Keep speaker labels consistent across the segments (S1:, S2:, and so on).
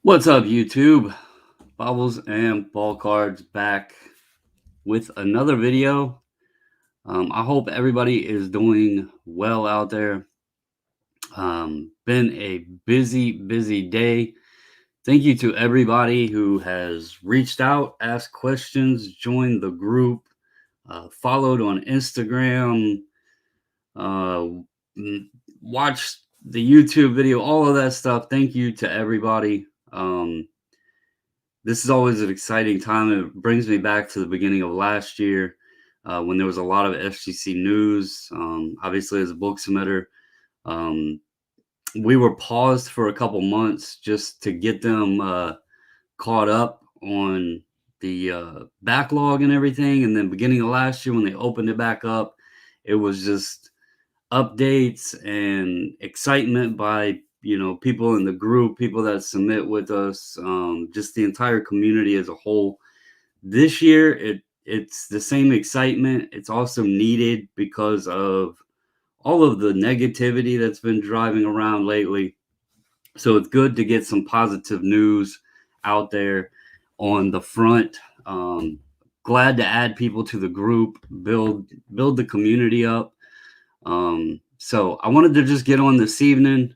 S1: What's up, YouTube? Bobbles and Ball Cards back with another video. I hope everybody is doing well out there. Been a busy day. Thank you to everybody who has reached out, asked questions, joined the group, followed on Instagram, uh, watched the YouTube video, all of that stuff. Thank you to everybody. This is always an exciting time. It brings me back to the beginning of last year when there was a lot of FGC news. Obviously, as a book submitter, um, we were paused for a couple months just to get them caught up on the backlog and everything. And then beginning of last year, when they opened it back up, it was just updates and excitement by people in the group, people that submit with us, just the entire community as a whole. This year it's the same excitement. It's also needed because of all of the negativity that's been driving around lately. So it's good to get some positive news out there on the front. Glad to add people to the group, build the community up. So I wanted to just get on this evening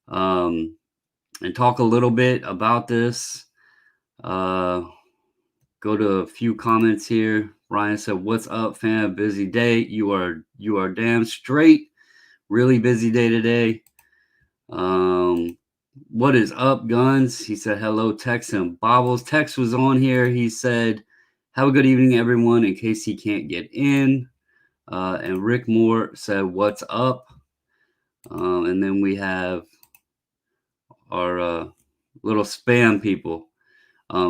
S1: um, and talk a little bit about this. Go to a few comments here. Ryan said, "What's up, fam? Busy day. You are damn straight. Really busy day today." What is up, Guns? He said, "Hello, Tex and Bobbles." Tex was on here. He said, "Have a good evening, everyone," in case he can't get in. And Rick Moore said, "What's up?" And then we have our little spam people.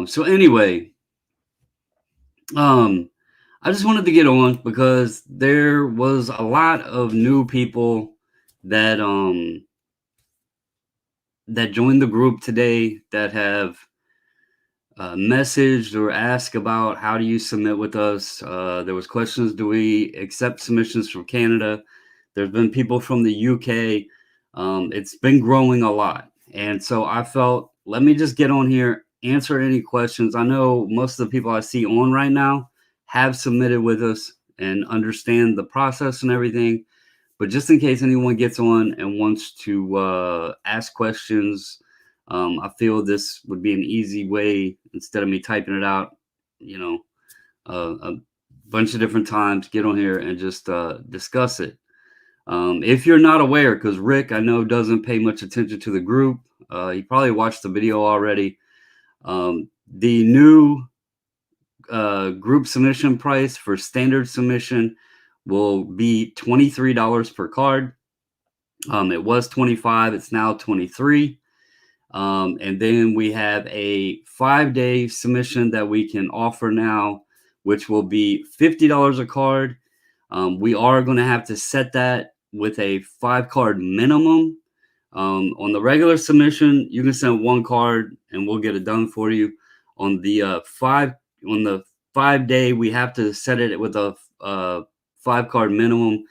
S1: So anyway, I just wanted to get on because there was a lot of new people that that joined the group today that have messaged or asked about how do you submit with us. There was questions: do we accept submissions from Canada? There's been people from the UK. It's been growing a lot, and so I felt, let me just get on here, answer any questions. I know most of the people I see on right now have submitted with us and understand the process and everything, but just in case anyone gets on and wants to ask questions, I feel this would be an easy way, instead of me typing it out, a bunch of different times, get on here and just discuss it. If you're not aware, because Rick, I know, doesn't pay much attention to the group. He probably watched the video already. The new group submission price for standard submission will be $23 per card. It was $25. It's now $23. And then we have a 5-day submission that we can offer now, which will be $50 a card. We are going to have to set that with a 5-card minimum. On the regular submission, you can send 1 card and we'll get it done for you. On the 5-day, we have to set it with a 5-card minimum,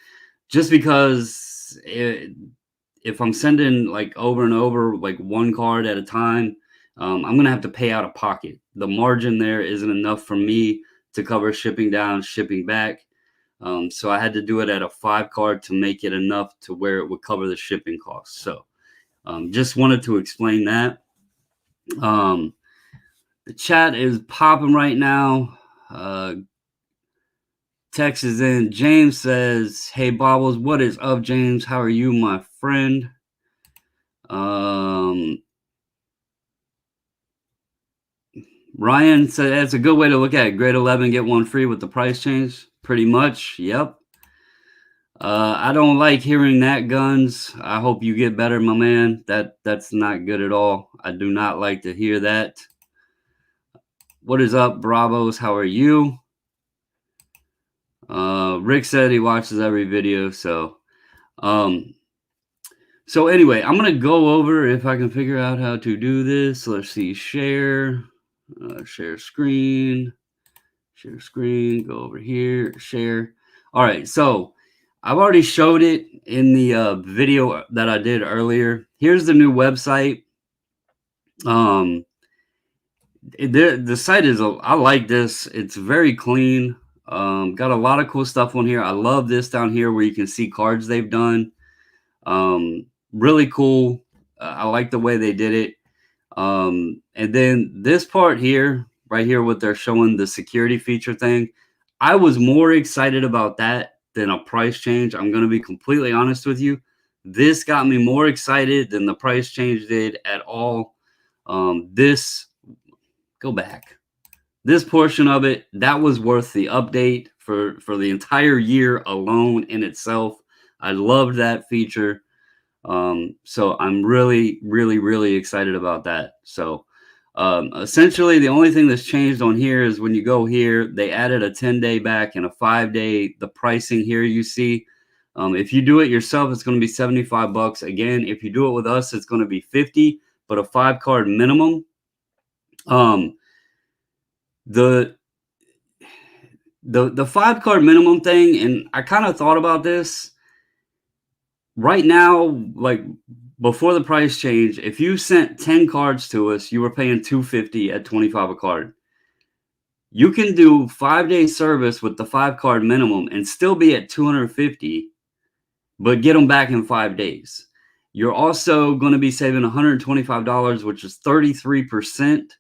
S1: just because if I'm sending like over and over, like 1 card at a time, I'm going to have to pay out of pocket. The margin there isn't enough for me to cover shipping down, shipping back. So I had to do it at a 5-card to make it enough to where it would cover the shipping costs. So just wanted to explain that. The chat is popping right now. Text is in. James says, "Hey, Bobbles, what is up, James? How are you, my friend?" Ryan said, "That's a good way to look at it. Grade 11, get 1 free with the price change." Pretty much, yep. I don't like hearing that, Guns. I hope you get better, my man. That's not good at all. I do not like to hear that. What is up, Bravos? How are you? Rick said he watches every video, so anyway, I'm gonna go over, if I can figure out how to do this. Let's see, share screen, go over here, share. All right, so I've already showed it in the video that I did earlier. Here's the new website. Um, the site is I like this. It's very clean. Got a lot of cool stuff on here. I love this down here where you can see cards they've done. Really cool. I like the way they did it. And then this part here, right here, what they're showing the security feature thing, I was more excited about that than a price change. I'm going to be completely honest with you. This got me more excited than the price change did at all. This, go back. This portion of it, that was worth the update for the entire year alone in itself. I loved that feature. So I'm really, really, really excited about that. So essentially, the only thing that's changed on here is when you go here, they added a 10-day back and a 5-day. The pricing here you see. If you do it yourself, it's going to be $75. Again, if you do it with us, it's going to be 50, but a 5-card minimum. The 5-card minimum thing, and I kind of thought about this. Right now, like before the price change, if you sent 10 cards to us, you were paying $250 at $25 a card. You can do 5-day service with the 5-card minimum and still be at $250, but get them back in 5 days. You're also going to be saving $125, which is 33%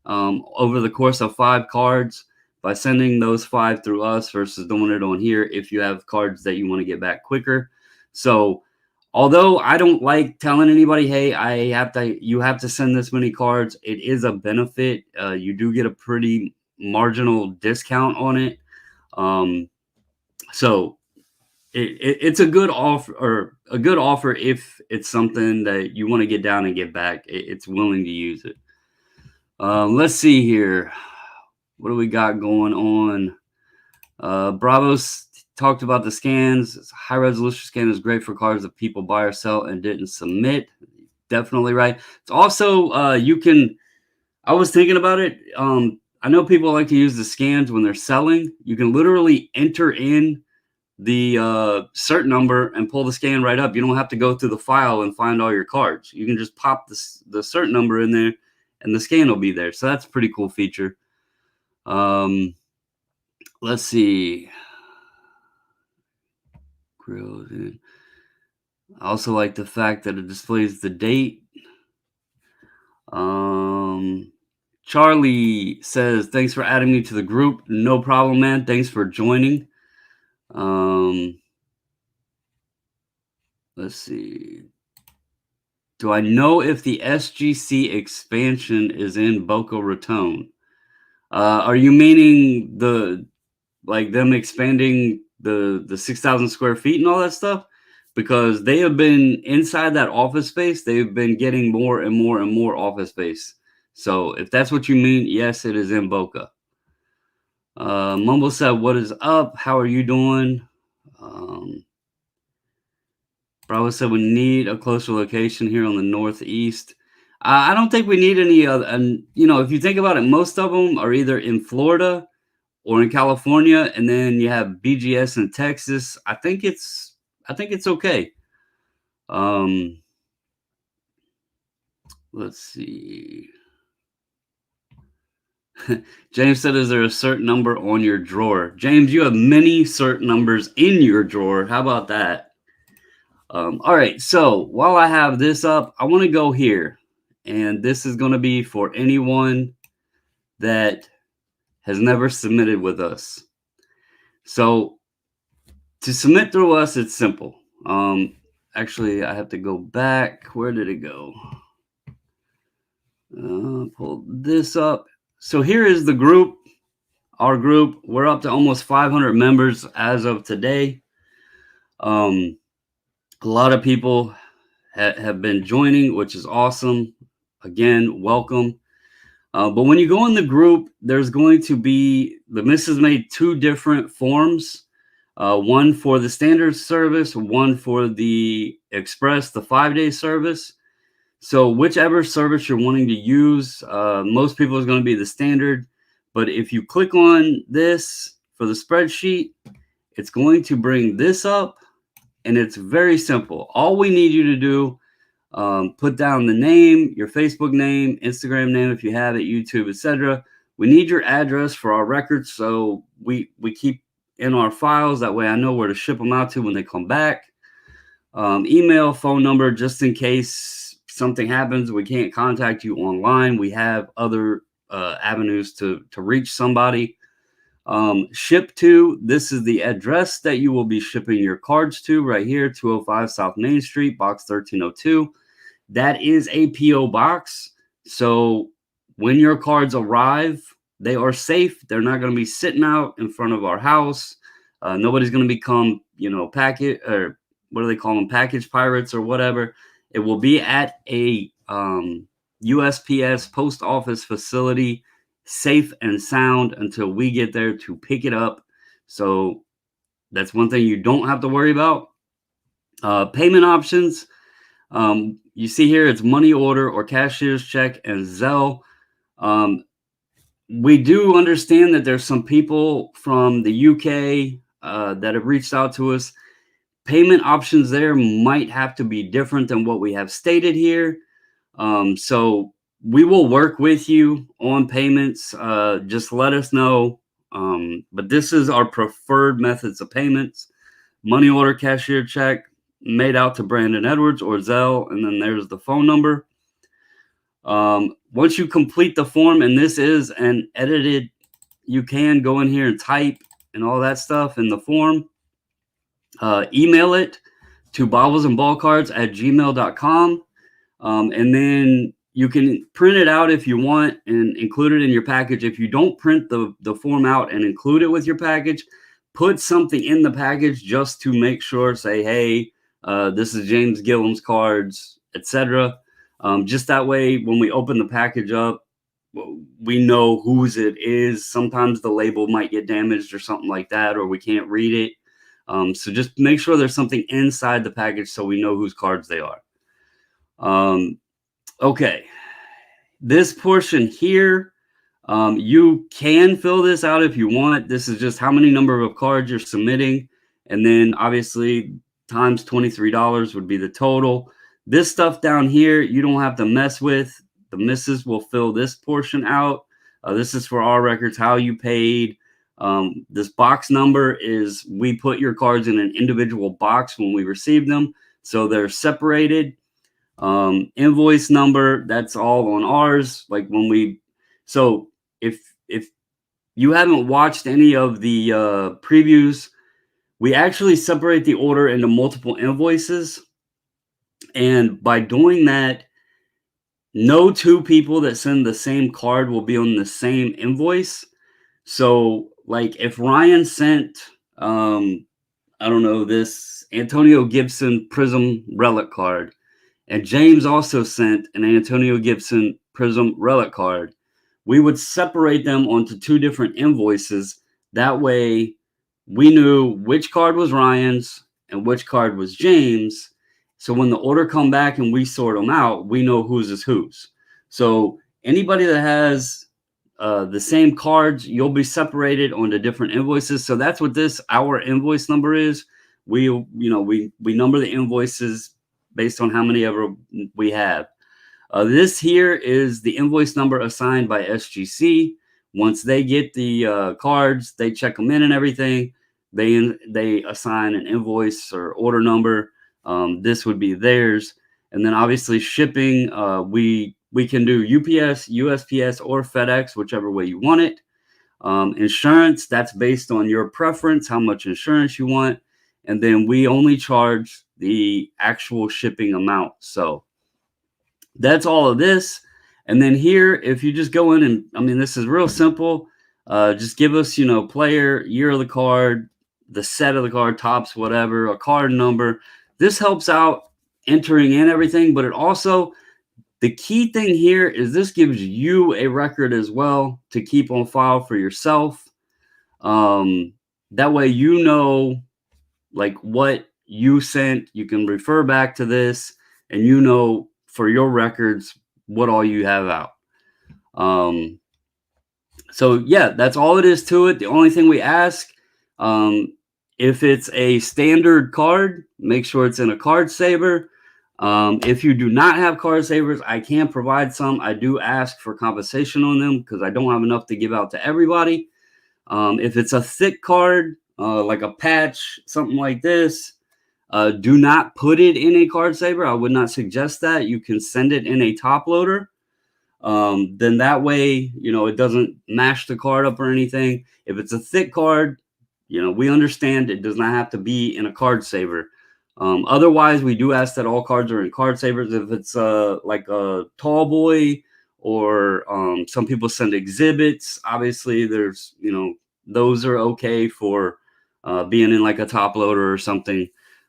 S1: over the course of 5 cards by sending those 5 through us versus doing it on here if you have cards that you want to get back quicker. So although I don't like telling anybody, hey, you have to send this many cards, it is a benefit. You do get a pretty marginal discount on it. So it's a good offer if it's something that you want to get down and get back. It's willing to use it. Let's see here. What do we got going on? Bravos talked about the scans. High resolution scan is great for cards that people buy or sell and didn't submit. Definitely right. It's also I was thinking about it. I know people like to use the scans when they're selling. You can literally enter in the cert number and pull the scan right up. You don't have to go through the file and find all your cards. You can just pop the cert number in there and the scan will be there. So that's a pretty cool feature. Let's see. I also like the fact that it displays the date. Charlie says, thanks for adding me to the group. No problem, man. Thanks for joining. Let's see. Do I know if the SGC expansion is in Boca Raton? Are you meaning them expanding the 6,000 square feet and all that stuff? Because they have been inside that office space. They've been getting more and more and more office space. So if that's what you mean, yes, it is in Boca. Mumble said, what is up? How are you doing? Bravo said, we need a closer location here on the Northeast. I don't think we need any other. And, if you think about it, most of them are either in Florida or in California, and then you have BGS in Texas. I think it's okay. Let's see. James said, is there a certain number on your drawer? James, you have many certain numbers in your drawer. How about that? All right, so while I have this up, I want to go here, and this is going to be for anyone that has never submitted with us. So to submit through us, it's simple. Actually, I have to go back. Where did it go? Pull this up. So here is the group, our group. We're up to almost 500 members as of today. A lot of people have been joining, which is awesome. Again, welcome. But when you go in the group, there's going to be, the missus made 2 different forms. One for the standard service, one for the express, the 5-day service. So whichever service you're wanting to use, most people is going to be the standard. But if you click on this for the spreadsheet, it's going to bring this up, and it's very simple. All we need you to do Put down the name, your Facebook name, Instagram name if you have it, YouTube, etc. We need your address for our records, so we keep in our files. That way I know where to ship them out to when they come back. Email, phone number, just in case something happens, we can't contact you online. We have other avenues to reach somebody. Ship to, this is the address that you will be shipping your cards to right here, 205 South Main Street, box 1302. That is a P.O. box. So when your cards arrive, they are safe. They're not going to be sitting out in front of our house. Nobody's going to become, packet, or what do they call them? Package pirates or whatever. It will be at a USPS post office facility, safe and sound until we get there to pick it up. So that's one thing you don't have to worry about. Payment options. You see here, it's money order or cashier's check and Zelle. We do understand that there's some people from the UK that have reached out to us. Payment options there might have to be different than what we have stated here. So we will work with you on payments. Just let us know. But this is our preferred methods of payments. Money order, cashier check, made out to Brandon Edwards or Zelle, and then there's the phone number. Once you complete the form, and this is an edited, you can go in here and type and all that stuff in the form. Email it to bobblesandballcards@gmail.com. And then you can print it out if you want and include it in your package. If you don't print the form out and include it with your package, put something in the package just to make sure, say, hey, this is James Gillum's cards, etc. Just that way, when we open the package up, we know whose it is. Sometimes the label might get damaged or something like that, or we can't read it. So just make sure there's something inside the package so we know whose cards they are. Okay, this portion here, you can fill this out if you want. This is just how many number of cards you're submitting, and then obviously times $23 would be the total. This stuff down here you don't have to mess with. The missus will fill this portion out. This is for our records, how you paid. This box number is, we put your cards in an individual box when we receive them, so they're separated. Invoice number, that's all on ours. Like when we, so if you haven't watched any of the previews, we actually separate the order into multiple invoices, and by doing that, no two people that send the same card will be on the same invoice. So like if Ryan sent I don't know, this Antonio Gibson Prism Relic card, and James also sent an Antonio Gibson Prism Relic card, we would separate them onto two different invoices. That way we knew which card was Ryan's and which card was James. So when the order come back and we sort them out, we know whose is whose. So anybody that has the same cards, you'll be separated onto different invoices. So that's what this, our invoice number is. We number the invoices based on how many ever we have. This here is the invoice number assigned by SGC. Once they get the cards, they check them in and everything. They assign an invoice or order number. This would be theirs. And then obviously shipping, we can do UPS, USPS, or FedEx, whichever way you want it. Insurance, that's based on your preference, how much insurance you want. And then we only charge the actual shipping amount. So that's all of this. And then here, if you just go in and, I mean, this is real simple. Just give us, player, year of the card, the set of the card, tops, whatever, a card number. This helps out entering in everything, but it also, the key thing here is this gives you a record as well to keep on file for yourself. That way, like what you sent, you can refer back to this, and for your records what all you have out. So yeah, that's all it is to it. The only thing we ask, if it's a standard card, make sure it's in a card saver. If you do not have card savers, I can provide some. I do ask for compensation on them because I don't have enough to give out to everybody. If it's a thick card, like a patch, something like this, do not put it in a card saver. I would not suggest that. You can send it in a top loader. Then that way, it doesn't mash the card up or anything. If it's a thick card, we understand it does not have to be in a card saver. Otherwise, we do ask that all cards are in card savers. If it's like a tall boy, or some people send exhibits, obviously there's, those are okay for being in like a top loader or something.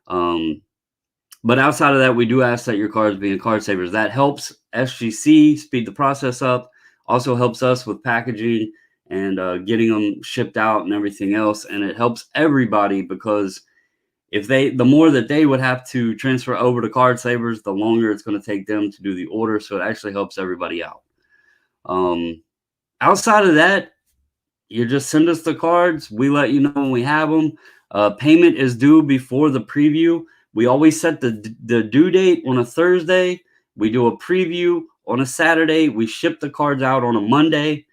S1: But outside of that, we do ask that your cards be in card savers. That helps SGC speed the process up. Also helps us with packaging and getting them shipped out and everything else. And it helps everybody because the more that they would have to transfer over to card savers, the longer it's going to take them to do the order. So it actually helps everybody out. Outside of that, you just send us the cards. We let you know when we have them. Payment is due before the preview. We always set the due date on a Thursday. We do a preview on a Saturday. We ship the cards out on a Monday.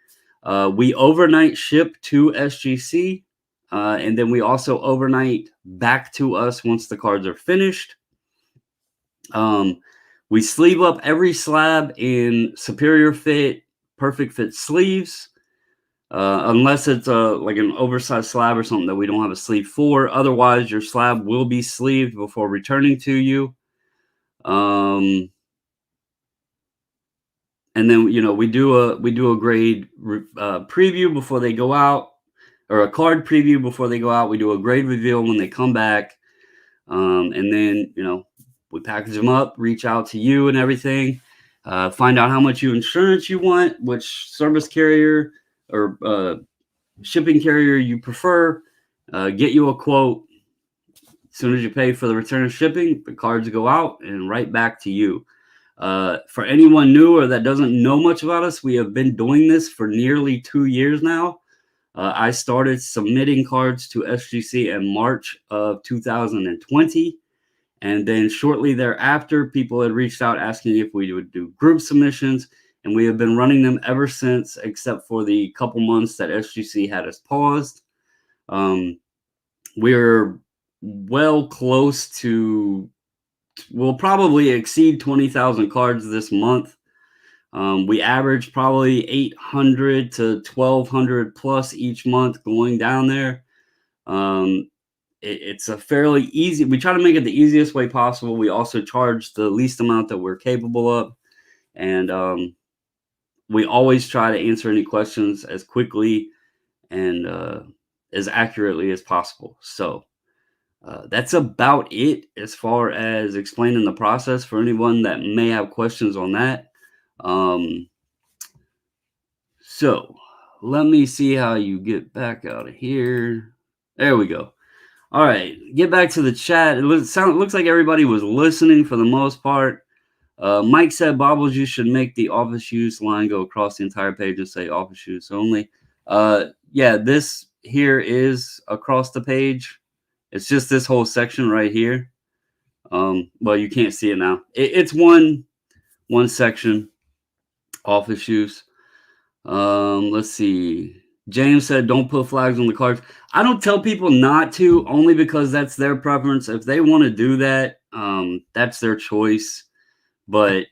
S1: We overnight ship to SGC. And then we also overnight back to us once the cards are finished. We sleeve up every slab in Superior Fit, Perfect Fit sleeves. Unless it's like an oversized slab or something that we don't have a sleeve for. Otherwise, your slab will be sleeved before returning to you. And then, we do a grade preview before they go out, or a card preview before they go out. We do a grade reveal when they come back. And then, we package them up, reach out to you and everything. Find out how much insurance you want, which service carrier or shipping carrier you prefer, get you a quote. As soon as you pay for the return of shipping, the cards go out and right back to you. For anyone new or that doesn't know much about us, we have been doing this for nearly 2 years now. I started submitting cards to SGC in March of 2020. And then shortly thereafter, people had reached out asking if we would do group submissions. And we have been running them ever since, except for the couple months that SGC had us paused. We're well close to, we'll probably exceed 20,000 cards this month. We average probably 800 to 1,200 plus each month going down there. It's a fairly easy, we try to make it the easiest way possible. We also charge the least amount that we're capable of. And we always try to answer any questions as quickly and as accurately as possible. So that's about it as far as explaining the process for anyone that may have questions on that. So let me see how you get back out of here. There we go. All right, get back to the chat. It looks like everybody was listening for the most part. Mike said, Bobbles, you should make the office use line go across the entire page and say office use only. Yeah, this here is across the page. It's just this whole section right here. Well, you can't see it now. It's one section, office use. Let's see. James said, don't put flags on the cards. I don't tell people not to, only because that's their preference. If they want to do that, that's their choice. But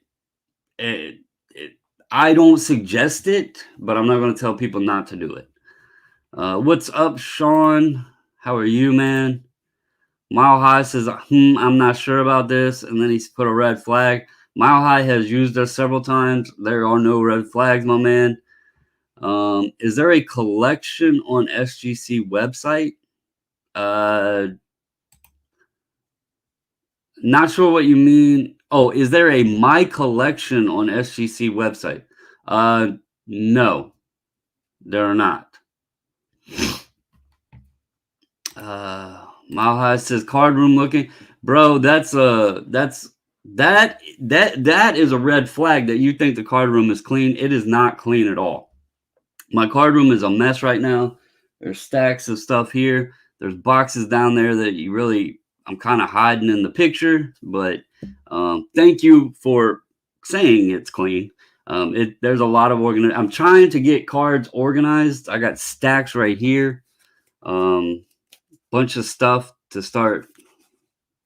S1: I don't suggest it, but I'm not going to tell people not to do it. What's up, Sean? How are you, man? Mile High says, I'm not sure about this. And then he's put a red flag. Mile High has used us several times. There are no red flags, my man. Is there a collection on SGC website? Not sure what you mean. Oh, is there a My Collection on SGC website? No, there are not. Mile High says card room looking. Bro, that is a red flag that you think the card room is clean. It is not clean at all. My card room is a mess right now. There's stacks of stuff here. There's boxes down there that I'm kind of hiding in the picture, but Thank you for saying it's clean. There's a lot of I'm trying to get cards organized. I got stacks right here. Bunch of stuff to start,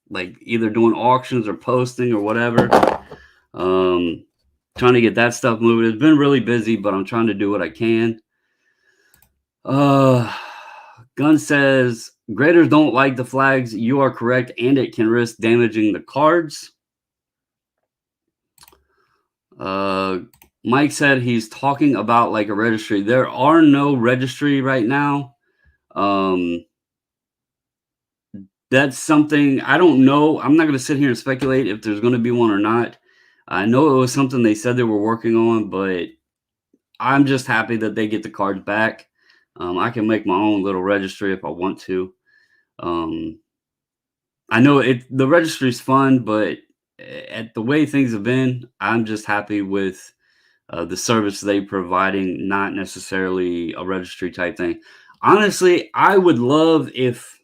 S1: like either doing auctions or posting or whatever. Trying to get that stuff moving. It's been really busy, but I'm trying to do what I can. Gun says graders don't like the flags. You are correct, and it can risk damaging the cards. Mike said he's talking about like a registry. There are no registry right now. That's something I don't know. I'm not going to sit here and speculate if there's going to be one or not. I know it was something they said they were working on, but I'm just happy that they get the cards back. I can make my own little registry if I want to. I know the registry is fun, but at the way things have been, I'm just happy with the service they providing, not necessarily a registry type thing. Honestly, I would love if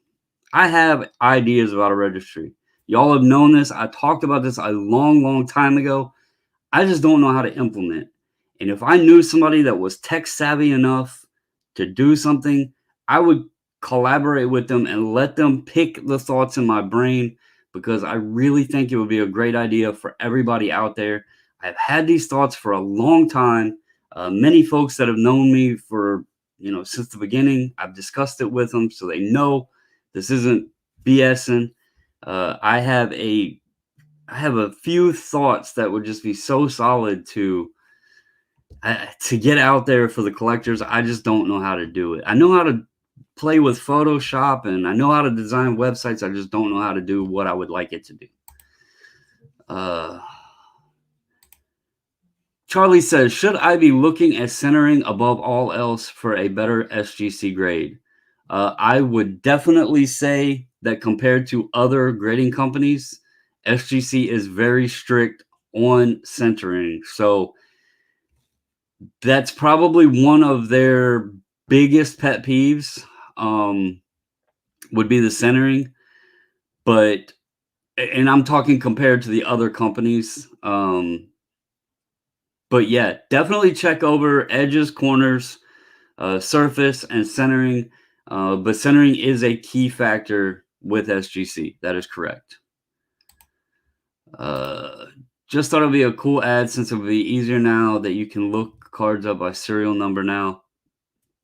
S1: I have ideas about a registry. Y'all have known this. I talked about this a long, long time ago. I just don't know how to implement. And if I knew somebody that was tech savvy enough to do something, I would collaborate with them and let them pick the thoughts in my brain, because I really think it would be a great idea for everybody out there. I've had these thoughts for a long time. Many folks that have known me for, since the beginning, I've discussed it with them so they know this isn't BSing. I have a few thoughts that would just be so solid to get out there for the collectors. I just don't know how to do it. I know how to play with Photoshop and I know how to design websites. I just don't know how to do what I would like it to do. Charlie says, should I be looking at centering above all else for a better SGC grade? I would definitely say that compared to other grading companies, SGC is very strict on centering. So that's probably one of their biggest pet peeves, would be the centering. And I'm talking compared to the other companies. But yeah, definitely check over edges, corners, surface, and centering. But centering is a key factor with SGC. That is correct. Just thought it would be a cool ad since it would be easier now that you can look cards up by serial number now.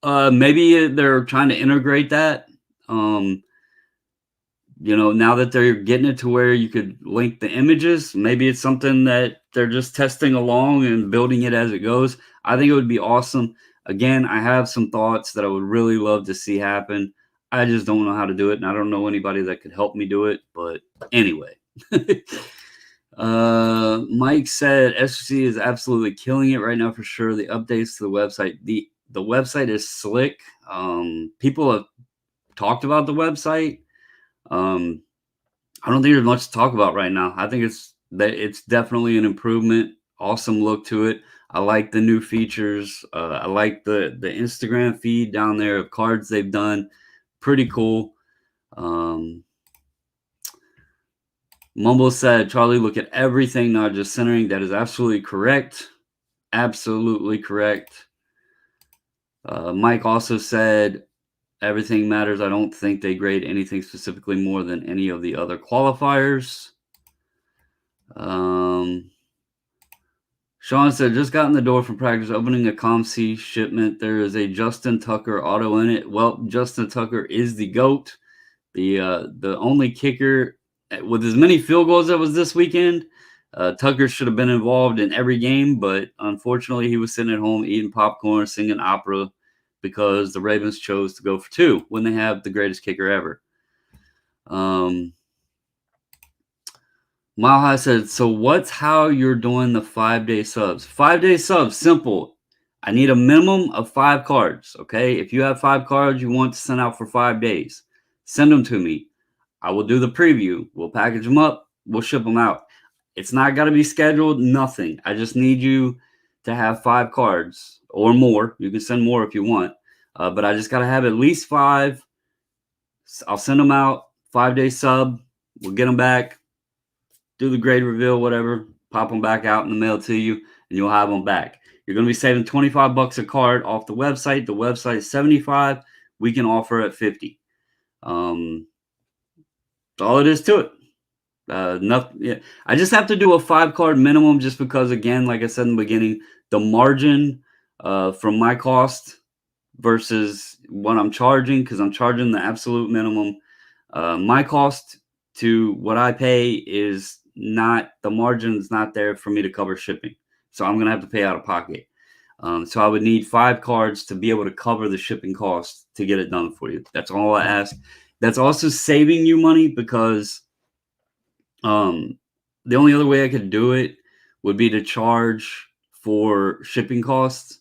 S1: Maybe they're trying to integrate that. Now that they're getting it to where you could link the images, maybe it's something that they're just testing along and building it as it goes. I think it would be awesome. Again, I have some thoughts that I would really love to see happen. I just don't know how to do it, and I don't know anybody that could help me do it. But anyway, Mike said SC is absolutely killing it right now for sure. The updates to the website, the website is slick. People have talked about the website. I don't think there's much to talk about right now. I think it's definitely an improvement. Awesome look to it. I like the new features. I like the Instagram feed down there of cards they've done. Pretty cool. Mumble said, Charlie, look at everything, not just centering. That is absolutely correct. Absolutely correct. Mike also said, everything matters. I don't think they grade anything specifically more than any of the other qualifiers. Sean said, just got in the door from practice, opening a ComC shipment. There is a Justin Tucker auto in it. Well, Justin Tucker is the GOAT. The only kicker with as many field goals that was this weekend. Tucker should have been involved in every game, but unfortunately he was sitting at home eating popcorn, singing opera, because the Ravens chose to go for 2 when they have the greatest kicker ever. Mile High said, so what's how you're doing the 5-day subs? 5-day subs, simple. I need a minimum of 5 cards, okay? If you have 5 cards you want to send out for 5 days, send them to me. I will do the preview. We'll package them up. We'll ship them out. It's not got to be scheduled, nothing. I just need you to have 5 cards or more. You can send more if you want. But I just got to have at least 5. I'll send them out. 5-day sub. We'll get them back. do the grade reveal, whatever, pop them back out in the mail to you, and you'll have them back. You're going to be saving 25 bucks a card off the website. The website is 75. We can offer at 50. That's all it is to it. Nothing. Yeah. I just have to do a 5-card minimum just because, again, like I said in the beginning, the margin from my cost versus what I'm charging, because I'm charging the absolute minimum. My cost to what I pay is not, the margin's not there for me to cover shipping. So I'm going to have to pay out of pocket. So I would need 5 cards to be able to cover the shipping cost to get it done for you. That's all I ask. That's also saving you money because the only other way I could do it would be to charge for shipping costs.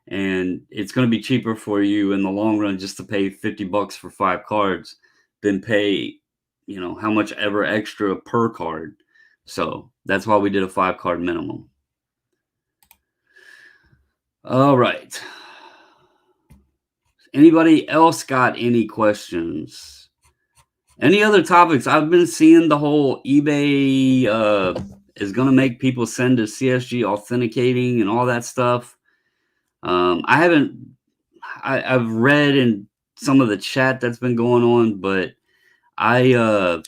S1: And it's going to be cheaper for you in the long run just to pay 50 bucks for 5 cards than pay, how much ever extra per card. So that's why we did a 5-card minimum. All right. Anybody else got any questions? Any other topics? I've been seeing the whole eBay is going to make people send to CSG authenticating and all that stuff. I've read in some of the chat that's been going on, but I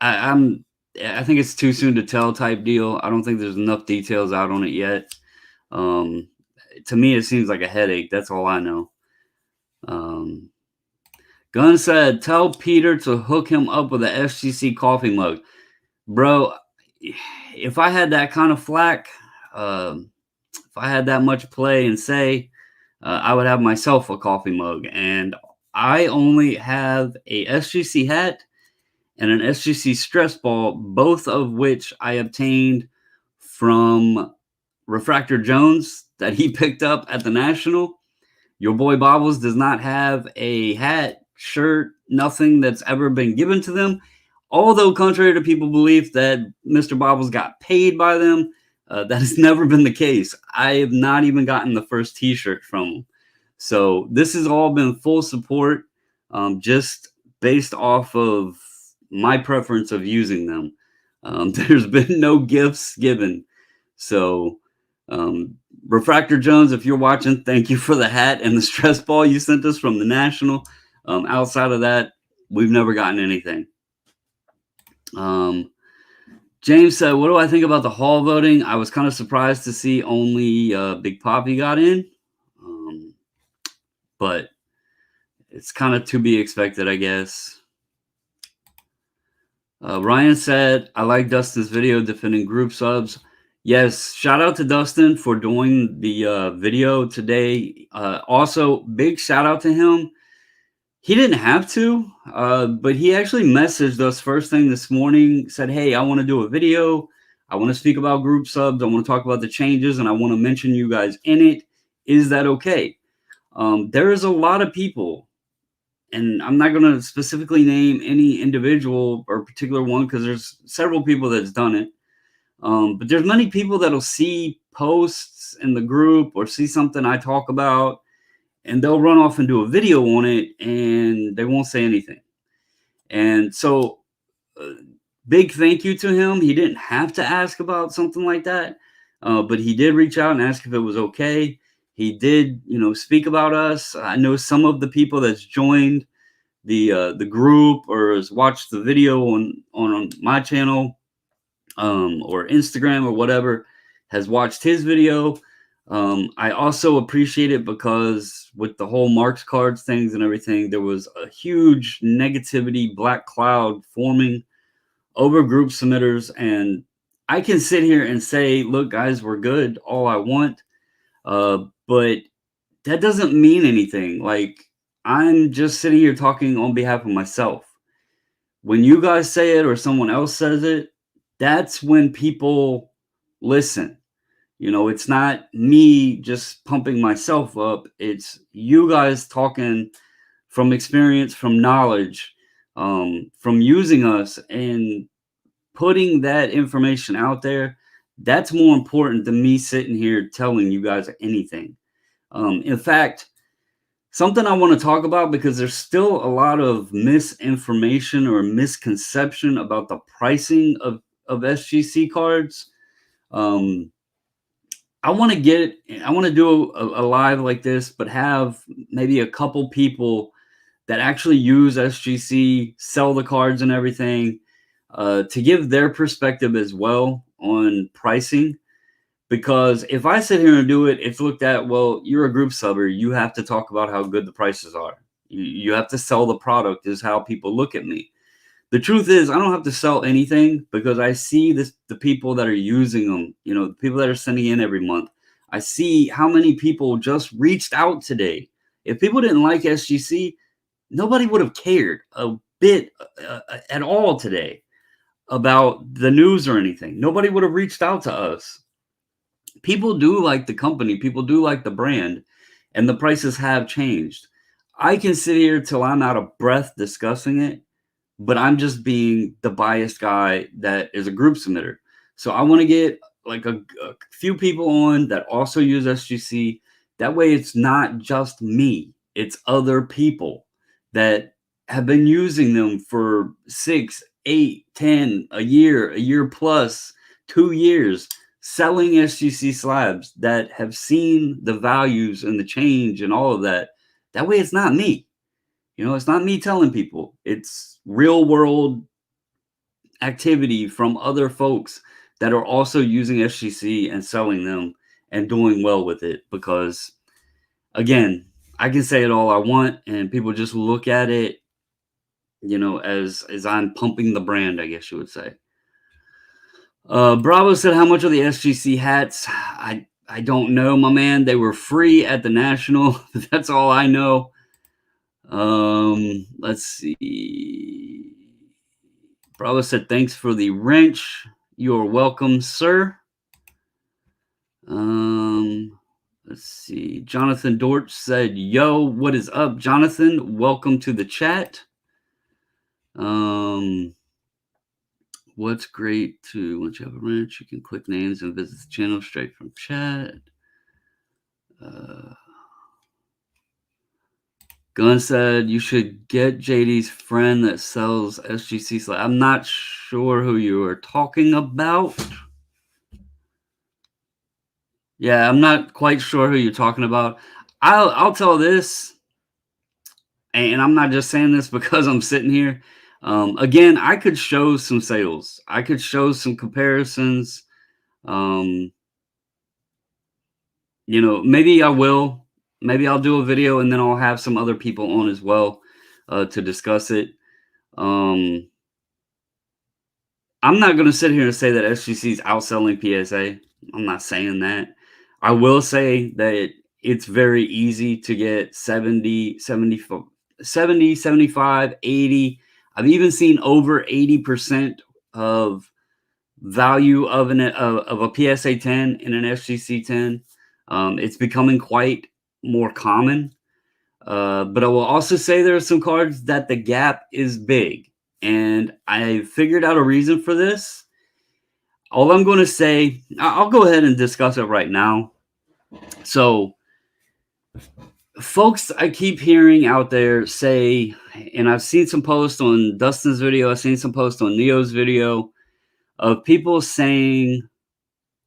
S1: think it's too soon to tell type deal. I don't think there's enough details out on it yet. To me, it seems like a headache. That's all I know. Gunn said, tell Peter to hook him up with a FCC coffee mug. Bro, if I had that kind of flack, if I had that much play and say, I would have myself a coffee mug. And I only have a SGC hat and an SGC stress ball, both of which I obtained from Refractor Jones that he picked up at the National. Your boy Bobbles does not have a hat, shirt, nothing that's ever been given to them. Although, contrary to people's belief that Mr. Bobbles got paid by them, that has never been the case. I have not even gotten the first t-shirt from him. So this has all been full support, just based off of my preference of using them. There's been no gifts given. So Refractor Jones, if you're watching, thank you for the hat and the stress ball you sent us from the National. Outside of that, we've never gotten anything. James said, what do I think about the Hall voting? I was kind of surprised to see only Big Papi got in. But it's kind of to be expected, I guess. Ryan said, I like Dustin's video defending group subs. Yes, shout out to Dustin for doing the video today. Also, big shout out to him. He didn't have to, but he actually messaged us first thing this morning, said, hey, I want to do a video. I want to speak about group subs. I want to talk about the changes, and I want to mention you guys in it. Is that okay? There is a lot of people, and I'm not going to specifically name any individual or particular one because there's several people that's done it. But there's many people that'll see posts in the group or see something I talk about, and they'll run off and do a video on it, and they won't say anything. And so big thank you to him. He didn't have to ask about something like that, but he did reach out and ask if it was okay. He did, speak about us. I know some of the people that's joined the group or has watched the video on my channel or Instagram or whatever has watched his video. I also appreciate it because with the whole Marks cards things and everything, there was a huge negativity, black cloud forming over group submitters. And I can sit here and say, look, guys, we're good. All I want. But that doesn't mean anything. Like, I'm just sitting here talking on behalf of myself. When you guys say it or someone else says it, that's when people listen. It's not me just pumping myself up. It's you guys talking from experience, from knowledge, from using us and putting that information out there. That's more important than me sitting here telling you guys anything. In fact, Something I want to talk about because there's still a lot of misinformation or misconception about the pricing of SGC cards. Um, I want to do a live like this, but have maybe a couple people that actually use SGC, sell the cards and everything, to give their perspective as well on pricing. Because if I sit here and do it, it's looked at, well, you're a group subber. You have to talk about how good the prices are. You have to sell the product, is how people look at me. The truth is, I don't have to sell anything because I see the people that are using them, the people that are sending in every month. I see how many people just reached out today. If people didn't like SGC, nobody would have cared a bit at all today about the news or anything. Nobody would have reached out to us. People do like the company, people do like the brand, and the prices have changed. I can sit here till I'm out of breath discussing it, but I'm just being the biased guy that is a group submitter. So I want to get like a few people on that also use SGC. That way it's not just me, it's other people that have been using them for 6, 8, 10, a year plus, 2 years, selling SGC slabs that have seen the values and the change and all of that. That way it's not me. It's not me telling people. It's real world activity from other folks that are also using SGC and selling them and doing well with it. Because again, I can say it all I want, and people just look at it, as I'm pumping the brand, I guess you would say. Bravo said, how much are the SGC hats? I don't know, my man. They were free at the National. That's all I know. Let's see. Bravo said, thanks for the wrench. You're welcome, sir. Let's see. Jonathan Dortch said, yo, what is up, Jonathan? Welcome to the chat. What's great to once you have a wrench, you can click names and visit the channel straight from chat. Gunn said you should get JD's friend that sells SGC slab. I'm not sure who you are talking about. Yeah, I'm not quite sure who you're talking about. I'll tell this, and I'm not just saying this because I'm sitting here. Again, I could show some sales. I could show some comparisons. Maybe I will. Maybe I'll do a video and then I'll have some other people on as well to discuss it. I'm not going to sit here and say that SGC is outselling PSA. I'm not saying that. I will say that it's very easy to get 70, 75, 80. I've even seen over 80% of value of a PSA 10 in an SGC 10. It's becoming quite more common. But I will also say there are some cards that the gap is big. And I figured out a reason for this. All I'm going to say, I'll go ahead and discuss it right now. So, folks, I keep hearing out there say, and I've seen some posts on Dustin's video, I've seen some posts on Neo's video of people saying,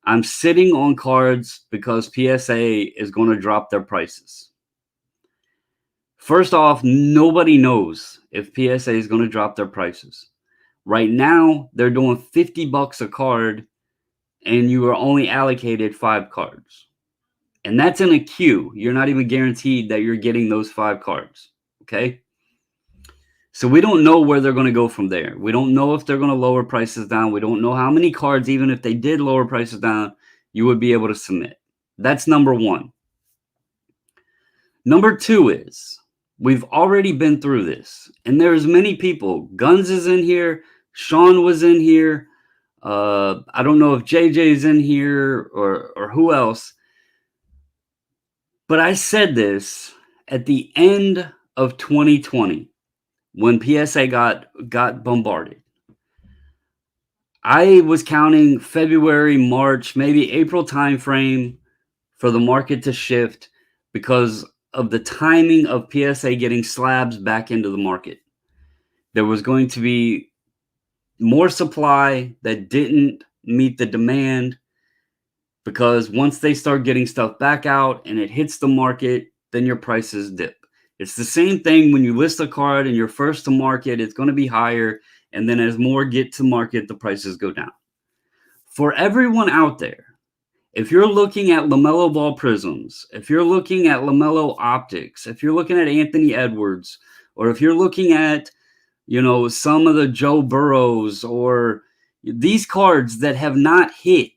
S1: I'm sitting on cards because PSA is going to drop their prices. First off, nobody knows if PSA is going to drop their prices. Right now, they're doing $50 a card, and you are only allocated 5 cards. And that's in a queue. You're not even guaranteed that you're getting those 5 cards. Okay? So we don't know where they're going to go from there. We don't know if they're going to lower prices down. We don't know how many cards, even if they did lower prices down, you would be able to submit. That's number one. Number two is, we've already been through this. And there's many people. Guns is in here. Sean was in here. I don't know if JJ's in here or who else. But I said this at the end of 2020 when PSA got bombarded. I was counting February, March, maybe April timeframe for the market to shift because of the timing of PSA getting slabs back into the market. There was going to be more supply that didn't meet the demand, because once they start getting stuff back out and it hits the market, then your prices dip. It's the same thing when you list a card and you're first to market, it's going to be higher. And then as more get to market, the prices go down. For everyone out there, if you're looking at LaMelo Ball prisms, if you're looking at LaMelo optics, if you're looking at Anthony Edwards, or if you're looking at, some of the Joe Burrows, or these cards that have not hit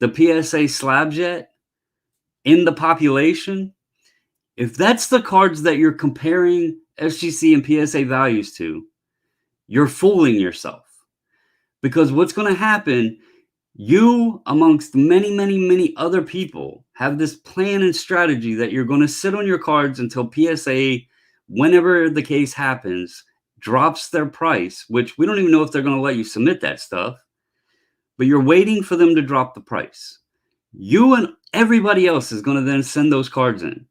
S1: the PSA slabs yet in the population, if that's the cards that you're comparing SGC and PSA values to, you're fooling yourself. Because what's going to happen, you, amongst many, many, many other people, have this plan and strategy that you're going to sit on your cards until PSA, whenever the case happens, drops their price, which we don't even know if they're going to let you submit that stuff, but you're waiting for them to drop the price. You and everybody else is going to then send those cards in.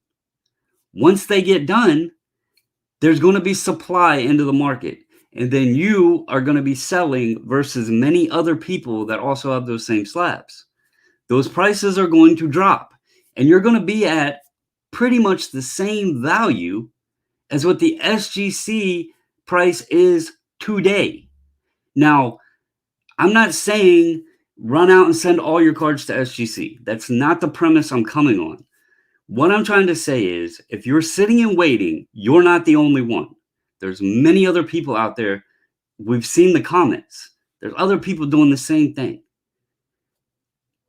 S1: Once they get done, there's going to be supply into the market. And then you are going to be selling versus many other people that also have those same slabs. Those prices are going to drop. And you're going to be at pretty much the same value as what the SGC price is today. Now, I'm not saying run out and send all your cards to SGC. That's not the premise I'm coming on. What I'm trying to say is, if you're sitting and waiting, you're not the only one. There's many other people out there. We've seen the comments. There's other people doing the same thing.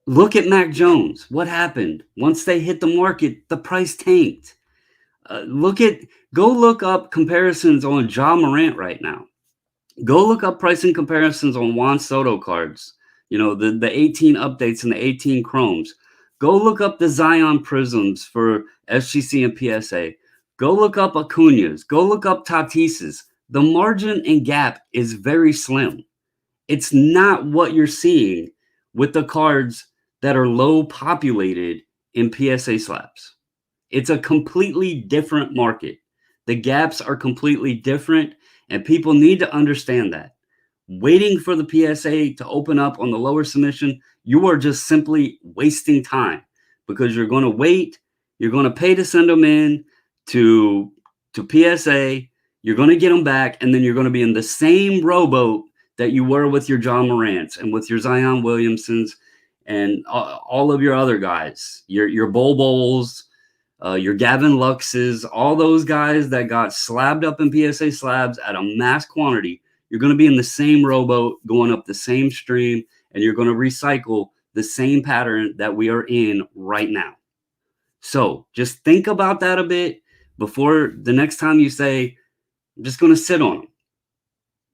S1: Look at Mac Jones. What happened? Once they hit the market, the price tanked. Go look up comparisons on Ja Morant right now. Go look up pricing comparisons on Juan Soto cards. The 18 updates and the 18 chromes. Go look up the Zion prisms for SGC and PSA. Go look up Acuna's. Go look up Tatis's. The margin and gap is very slim. It's not what you're seeing with the cards that are low populated in PSA slabs. It's a completely different market. The gaps are completely different, and people need to understand that. Waiting for the PSA to open up on the lower submission, you are just simply wasting time, because you're going to wait. You're going to pay to send them in to PSA. You're going to get them back, and then you're going to be in the same rowboat that you were with your John Morants and with your Zion Williamsons and all of your other guys, your Bol, your Gavin Luxes, all those guys that got slabbed up in PSA slabs at a mass quantity. You're going to be in the same rowboat going up the same stream, and you're going to recycle the same pattern that we are in right now. So just think about that a bit before the next time you say, I'm just going to sit on them.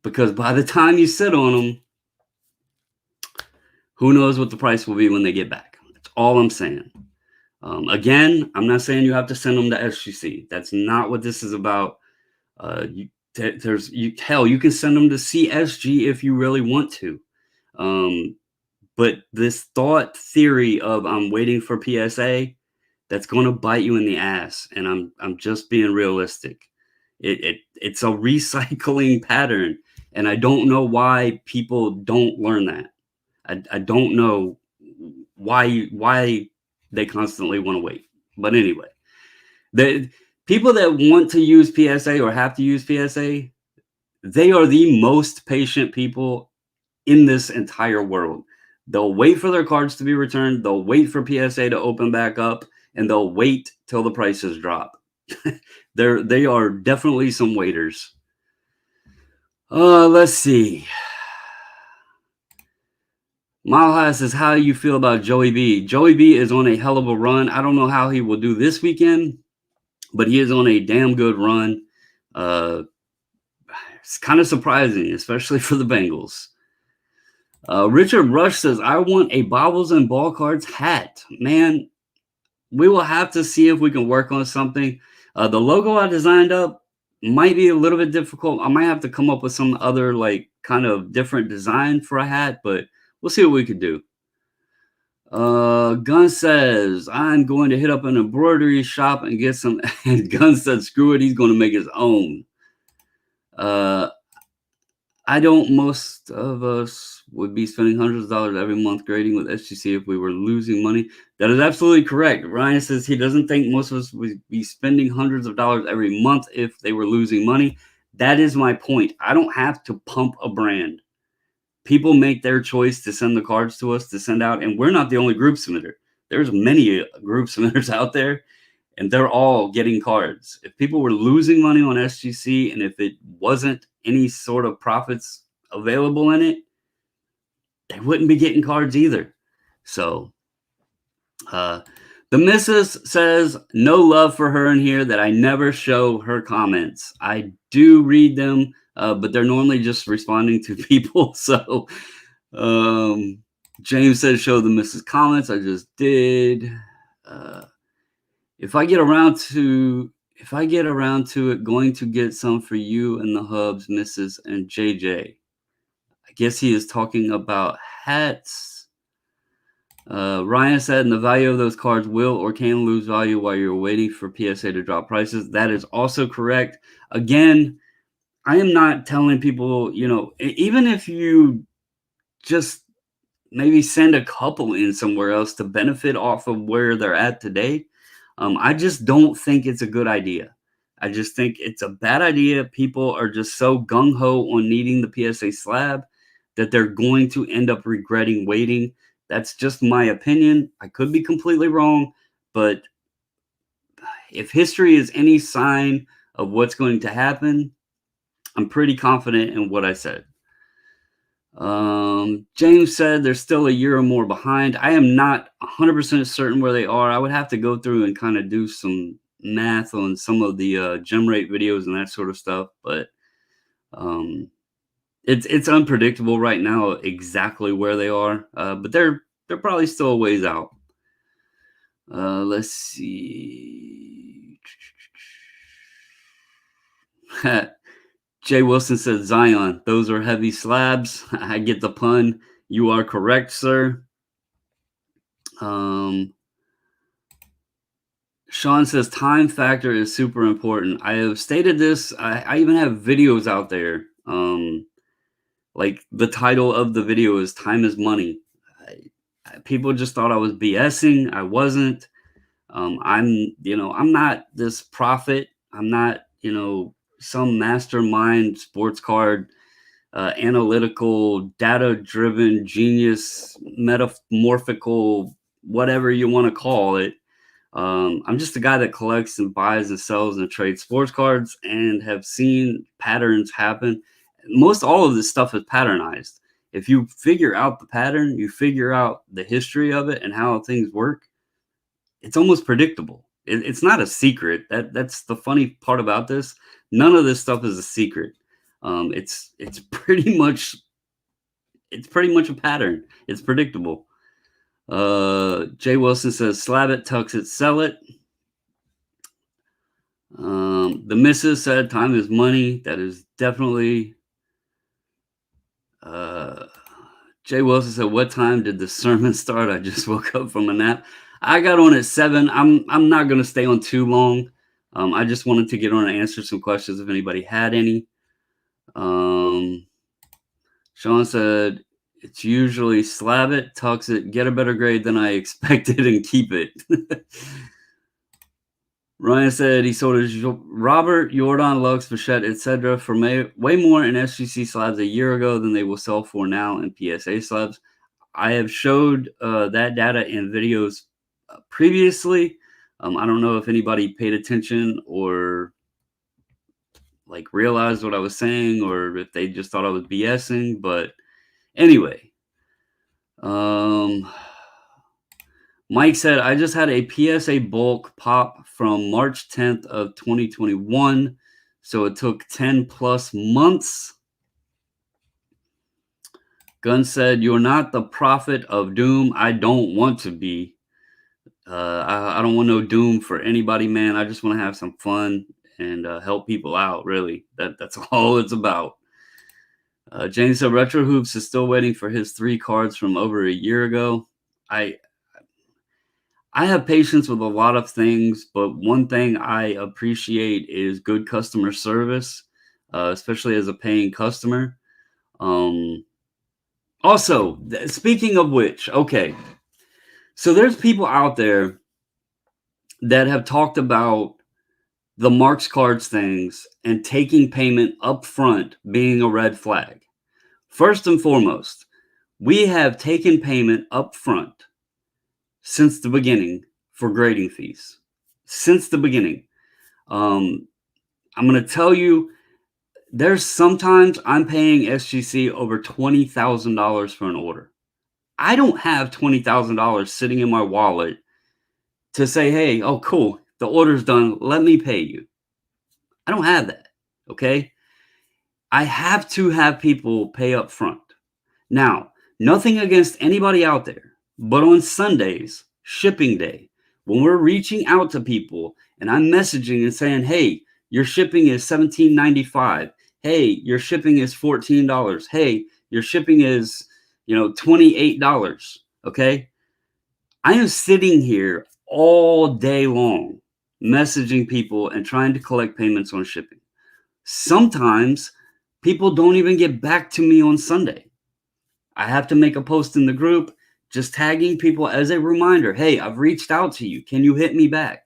S1: Because by the time you sit on them, who knows what the price will be when they get back. That's all I'm saying. Again, I'm not saying you have to send them to SGC. That's not what this is about. You can send them to CSG if you really want to. But this thought theory of I'm waiting for PSA, that's going to bite you in the ass. And I'm just being realistic. It's a recycling pattern, and I don't know why people don't learn that. I don't know why they constantly want to wait. But anyway, the people that want to use PSA or have to use PSA, they are the most patient people in this entire world. They'll wait for their cards to be returned. They'll wait for PSA to open back up, and they'll wait till the prices drop. They are definitely some waiters. Let's see. Mile High says, how do you feel about Joey B? Joey B is on a hell of a run. I don't know how he will do this weekend, but he is on a damn good run. It's kind of surprising, especially for the Bengals. Richard Rush says, I want a Bobbles and Ball Cards hat. Man, we will have to see if we can work on something. The logo I designed up might be a little bit difficult. I might have to come up with some other kind of different design for a hat, but we'll see what we could do. Gun says, I'm going to hit up an embroidery shop and get some. And Gun said, screw it, he's going to make his own. Uh, I don't. Most of us would be spending hundreds of dollars every month grading with SGC if we were losing money. That is absolutely correct. Ryan says he doesn't think most of us would be spending hundreds of dollars every month if they were losing money. That is my point. I don't have to pump a brand. People make their choice to send the cards to us to send out, and we're not the only group submitter. There's many group submitters out there, and they're all getting cards. If people were losing money on SGC and if it wasn't any sort of profits available in it, they wouldn't be getting cards either. So uh, the missus says no love for her in here, that I never show her comments. I do read them, but they're normally just responding to people. So James says show the missus comments. I just did. If I get around to it, going to get some for you and the hubs, Mrs. and JJ. I guess he is talking about hats. Ryan said, and the value of those cards will or can lose value while you're waiting for PSA to drop prices. That is also correct. Again, I am not telling people, even if you just maybe send a couple in somewhere else to benefit off of where they're at today, I just don't think it's a good idea. I just think it's a bad idea. People are just so gung-ho on needing the PSA slab that they're going to end up regretting waiting. That's just my opinion. I could be completely wrong, but if history is any sign of what's going to happen, I'm pretty confident in what I said. James said they're still a year or more behind. I am not 100% certain where they are. I would have to go through and kind of do some math on some of the gem rate videos and that sort of stuff, but it's unpredictable right now exactly where they are. But they're probably still a ways out. Let's see. Jay Wilson said Zion. Those are heavy slabs. I get the pun. You are correct, sir. Sean says time factor is super important. I have stated this. I even have videos out there. Like the title of the video is "Time is Money." People just thought I was BSing. I wasn't. I'm not this prophet. I'm not, some mastermind sports card analytical, data-driven genius, metamorphical, whatever you want to call it. I'm just a guy that collects and buys and sells and trades sports cards and have seen patterns happen. Most all of this stuff is patternized. If you figure out the pattern, you figure out the history of it and how things work, it's almost predictable. It's not a secret. That's the funny part about this. None of this stuff is a secret. It's pretty much a pattern. It's predictable. Jay Wilson says, slab it, tux it, sell it. The missus said, time is money. That is definitely. Jay Wilson said, what time did the sermon start? I just woke up from a nap. I got on at 7. I'm not going to stay on too long. I just wanted to get on and answer some questions if anybody had any. Sean said, it's usually slab it, tux it, get a better grade than I expected, and keep it. Ryan said he sold his Robert, Jordan, Lux, Bichette, etc. for way more in SGC slabs a year ago than they will sell for now in PSA slabs. I have showed that data in videos previously. I don't know if anybody paid attention or realized what I was saying, or if they just thought I was BSing. But anyway, Mike said, I just had a PSA bulk pop from March 10th of 2021. So it took 10 plus months. Gunn said, you're not the prophet of doom. I don't want to be. I don't want no doom for anybody, man. I just want to have some fun and help people out, really. That's all it's about. James said, Retro Hoops is still waiting for his 3 cards from over a year ago. I have patience with a lot of things, but one thing I appreciate is good customer service, especially as a paying customer. Um, Also, speaking of which, okay, so there's people out there that have talked about the Marks Cards things and taking payment up front being a red flag. First and foremost, we have taken payment up front since the beginning for grading fees. Since the beginning. Um, I'm going to tell you, there's sometimes I'm paying SGC over $20,000 for an order. I don't have $20,000 sitting in my wallet to say, hey, oh, cool, the order's done. Let me pay you. I don't have that. Okay. I have to have people pay up front. Now, nothing against anybody out there, but on Sundays, shipping day, when we're reaching out to people and I'm messaging and saying, hey, your shipping is $17.95. Hey, your shipping is $14. Hey, your shipping is, $28. Okay. I am sitting here all day long messaging people and trying to collect payments on shipping. Sometimes people don't even get back to me on Sunday. I have to make a post in the group just tagging people as a reminder. Hey, I've reached out to you. Can you hit me back?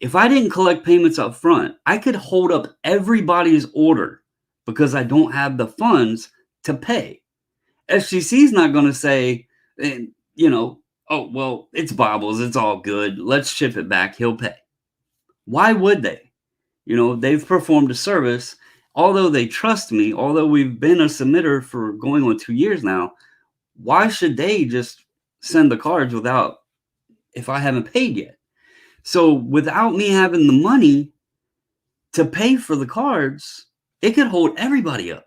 S1: If I didn't collect payments up front, I could hold up everybody's order because I don't have the funds to pay. SGC is not going to say, oh, well, it's Bobbles. It's all good. Let's ship it back. He'll pay. Why would they? They've performed a service. Although they trust me, although we've been a submitter for going on 2 years now, why should they just send the cards if I haven't paid yet? So without me having the money to pay for the cards, it could hold everybody up.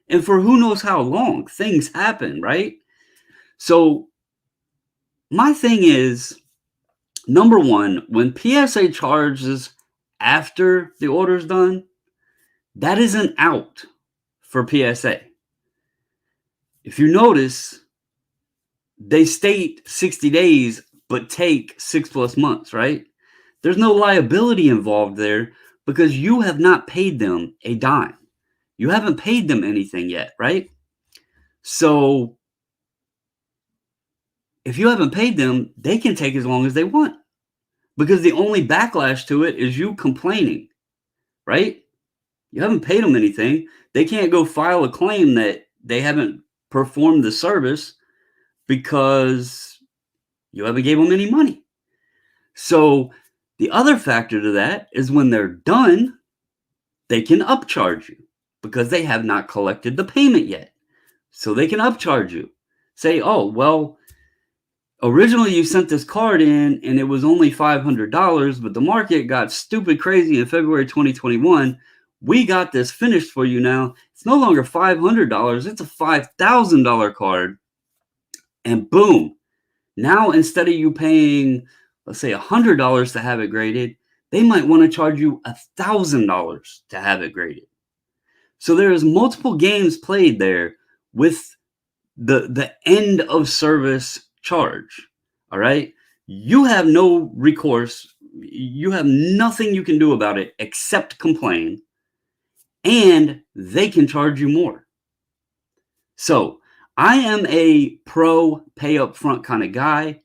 S1: And for who knows how long, things happen, right? So my thing is, number one, when PSA charges after the order's done, that is an out for PSA. If you notice, they state 60 days, but take 6+ months, right? There's no liability involved there because you have not paid them a dime. You haven't paid them anything yet, right? So if you haven't paid them, they can take as long as they want because the only backlash to it is you complaining, right? You haven't paid them anything. They can't go file a claim that they haven't performed the service because you haven't gave them any money. So the other factor to that is when they're done, they can upcharge you because they have not collected the payment yet. So they can upcharge you. Say, oh, well, originally you sent this card in and it was only $500, but the market got stupid crazy in February 2021. We got this finished for you now. It's no longer $500. It's a $5,000 card. And boom. Now, instead of you paying, let's say, $100 to have it graded, they might want to charge you $1,000 to have it graded. So there's multiple games played there with the end of service charge. All right. You have no recourse. You have nothing you can do about it except complain, and they can charge you more. So I am a pro pay up front kind of guy.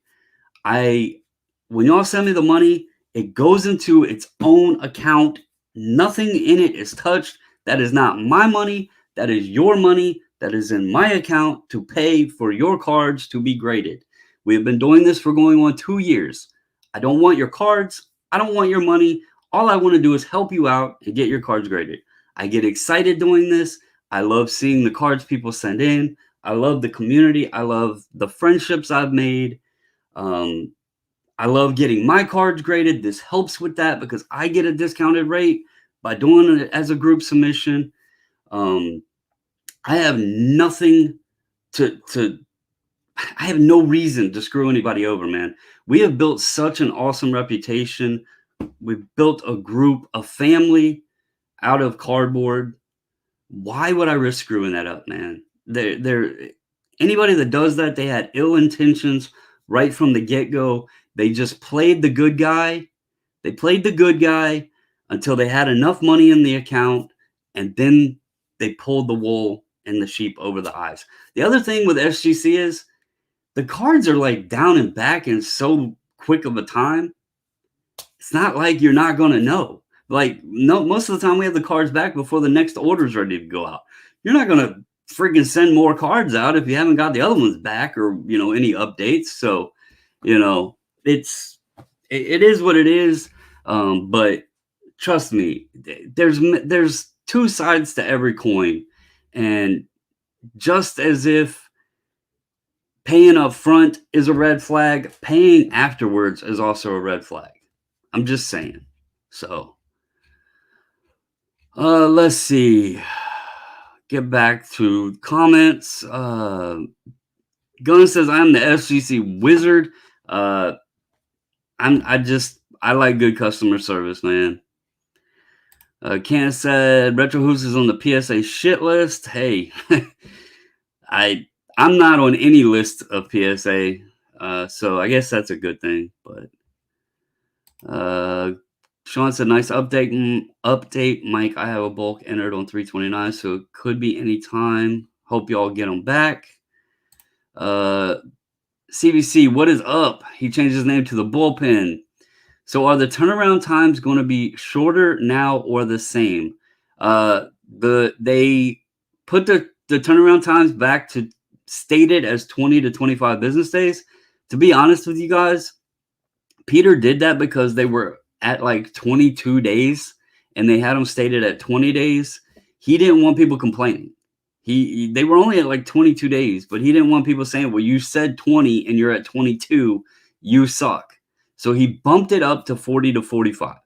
S1: When y'all send me the money, it goes into its own account. Nothing in it is touched. That is not my money. That is your money. That is in my account to pay for your cards to be graded. We have been doing this for going on 2 years. I don't want your cards. I don't want your money. All I want to do is help you out and get your cards graded. I get excited doing this. I love seeing the cards people send in. I love the community. I love the friendships I've made. I love getting my cards graded. This helps with that because I get a discounted rate by doing it as a group submission. I have nothing I have no reason to screw anybody over, man. We have built such an awesome reputation. We've built a group, a family out of cardboard. Why would I risk screwing that up, man? Anybody that does that, they had ill intentions right from the get-go. They just played the good guy. They played the good guy until they had enough money in the account, and then they pulled the wool and the sheep over the eyes. The other thing with SGC is the cards are like down and back in so quick of a time. It's not like you're not going to know. Like, no, most of the time we have the cards back before the next order's ready to go out. You're not going to freaking send more cards out if you haven't got the other ones back or, any updates. So, you know, it is what it is. But trust me, there's two sides to every coin. And just as if paying up front is a red flag, paying afterwards is also a red flag. I'm just saying. So, let's see. Get back to comments. Gunn says, I'm the FCC wizard. I like good customer service, man. Ken said, Retro Hoops is on the PSA shit list. Hey, I'm not on any list of PSA, so I guess that's a good thing. But Sean said, nice update, Mike. I have a bulk entered on 329, so it could be any time. Hope y'all get them back. CBC, what is up? He changed his name to the bullpen. So are the turnaround times going to be shorter now or the same? They put the turnaround times back to stated as 20 to 25 business days. To be honest with you guys, Peter did that because they were at like 22 days and they had them stated at 20 days. He didn't want people complaining. They were only at like 22 days, but he didn't want people saying, well, you said 20 and you're at 22, you suck. So he bumped it up to 40 to 45.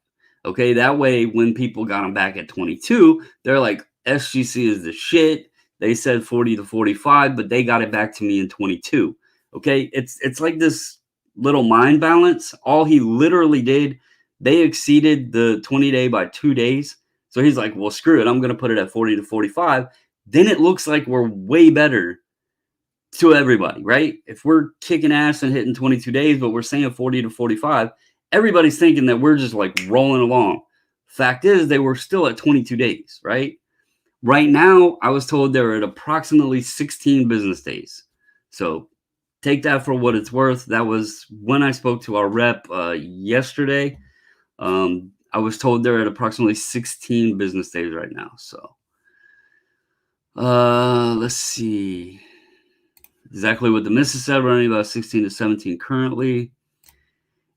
S1: Okay, that way when people got them back at 22, they're like, SGC is the shit. They said 40 to 45, but they got it back to me in 22. Okay, it's like this little mind balance. All he literally did, they exceeded the 20-day by 2 days. So he's like, well, screw it. I'm going to put it at 40 to 45. Then it looks like we're way better to everybody, right? If we're kicking ass and hitting 22 days, but we're saying 40 to 45, everybody's thinking that we're just like rolling along. Fact is, they were still at 22 days, right? Right now, I was told they're at approximately 16 business days. So take that for what it's worth. That was when I spoke to our rep yesterday. I was told they're at approximately 16 business days right now. So let's see. Exactly what the missus said, running about 16 to 17 currently.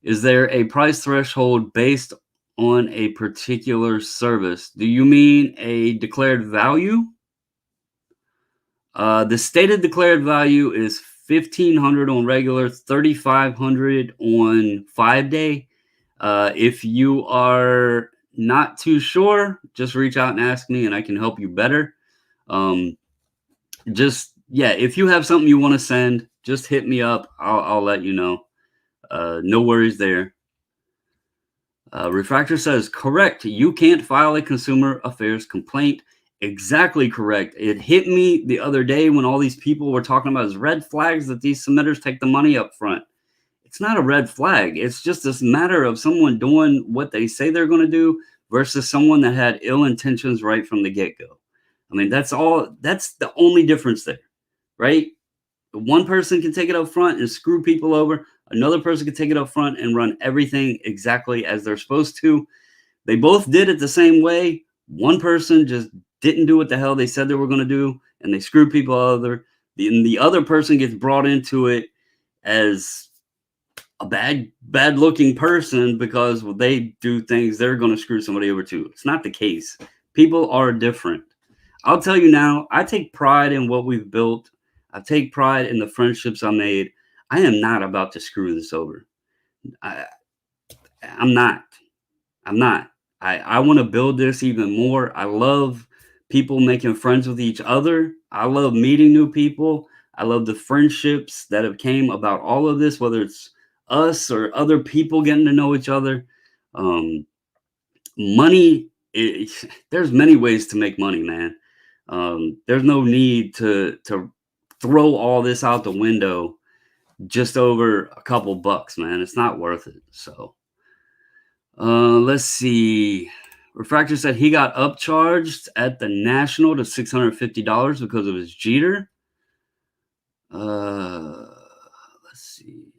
S1: Is there a price threshold based on a particular service? Do you mean a declared value? The stated declared value is $1,500 on regular, $3,500 on 5-day. If you are not too sure, just reach out and ask me and I can help you better. If you have something you want to send, just hit me up. I'll let you know. No worries there. Refractor says, correct. You can't file a consumer affairs complaint. Exactly correct. It hit me the other day when all these people were talking about as red flags that these submitters take the money up front. It's not a red flag. It's just this matter of someone doing what they say they're going to do versus someone that had ill intentions right from the get-go. I mean, that's the only difference there, right? One person can take it up front and screw people over. Another person can take it up front and run everything exactly as they're supposed to. They both did it the same way. One person just didn't do what the hell they said they were going to do, and they screwed people over. The other person gets brought into it as a bad looking person because they do things they're going to screw somebody over too. It's not the case. People are different. I'll tell you now, I take pride in what we've built. I take pride in the friendships I made. I am not about to screw this over. I'm not. I want to build this even more. I love people making friends with each other. I love meeting new people. I love the friendships that have came about all of this, whether it's us or other people getting to know each other. Money, there's many ways to make money, man. There's no need to throw all this out the window just over a couple bucks, man. It's not worth it. So, let's see. Refractor said he got upcharged at the National to $650 because of his Jeter. Uh, let's see.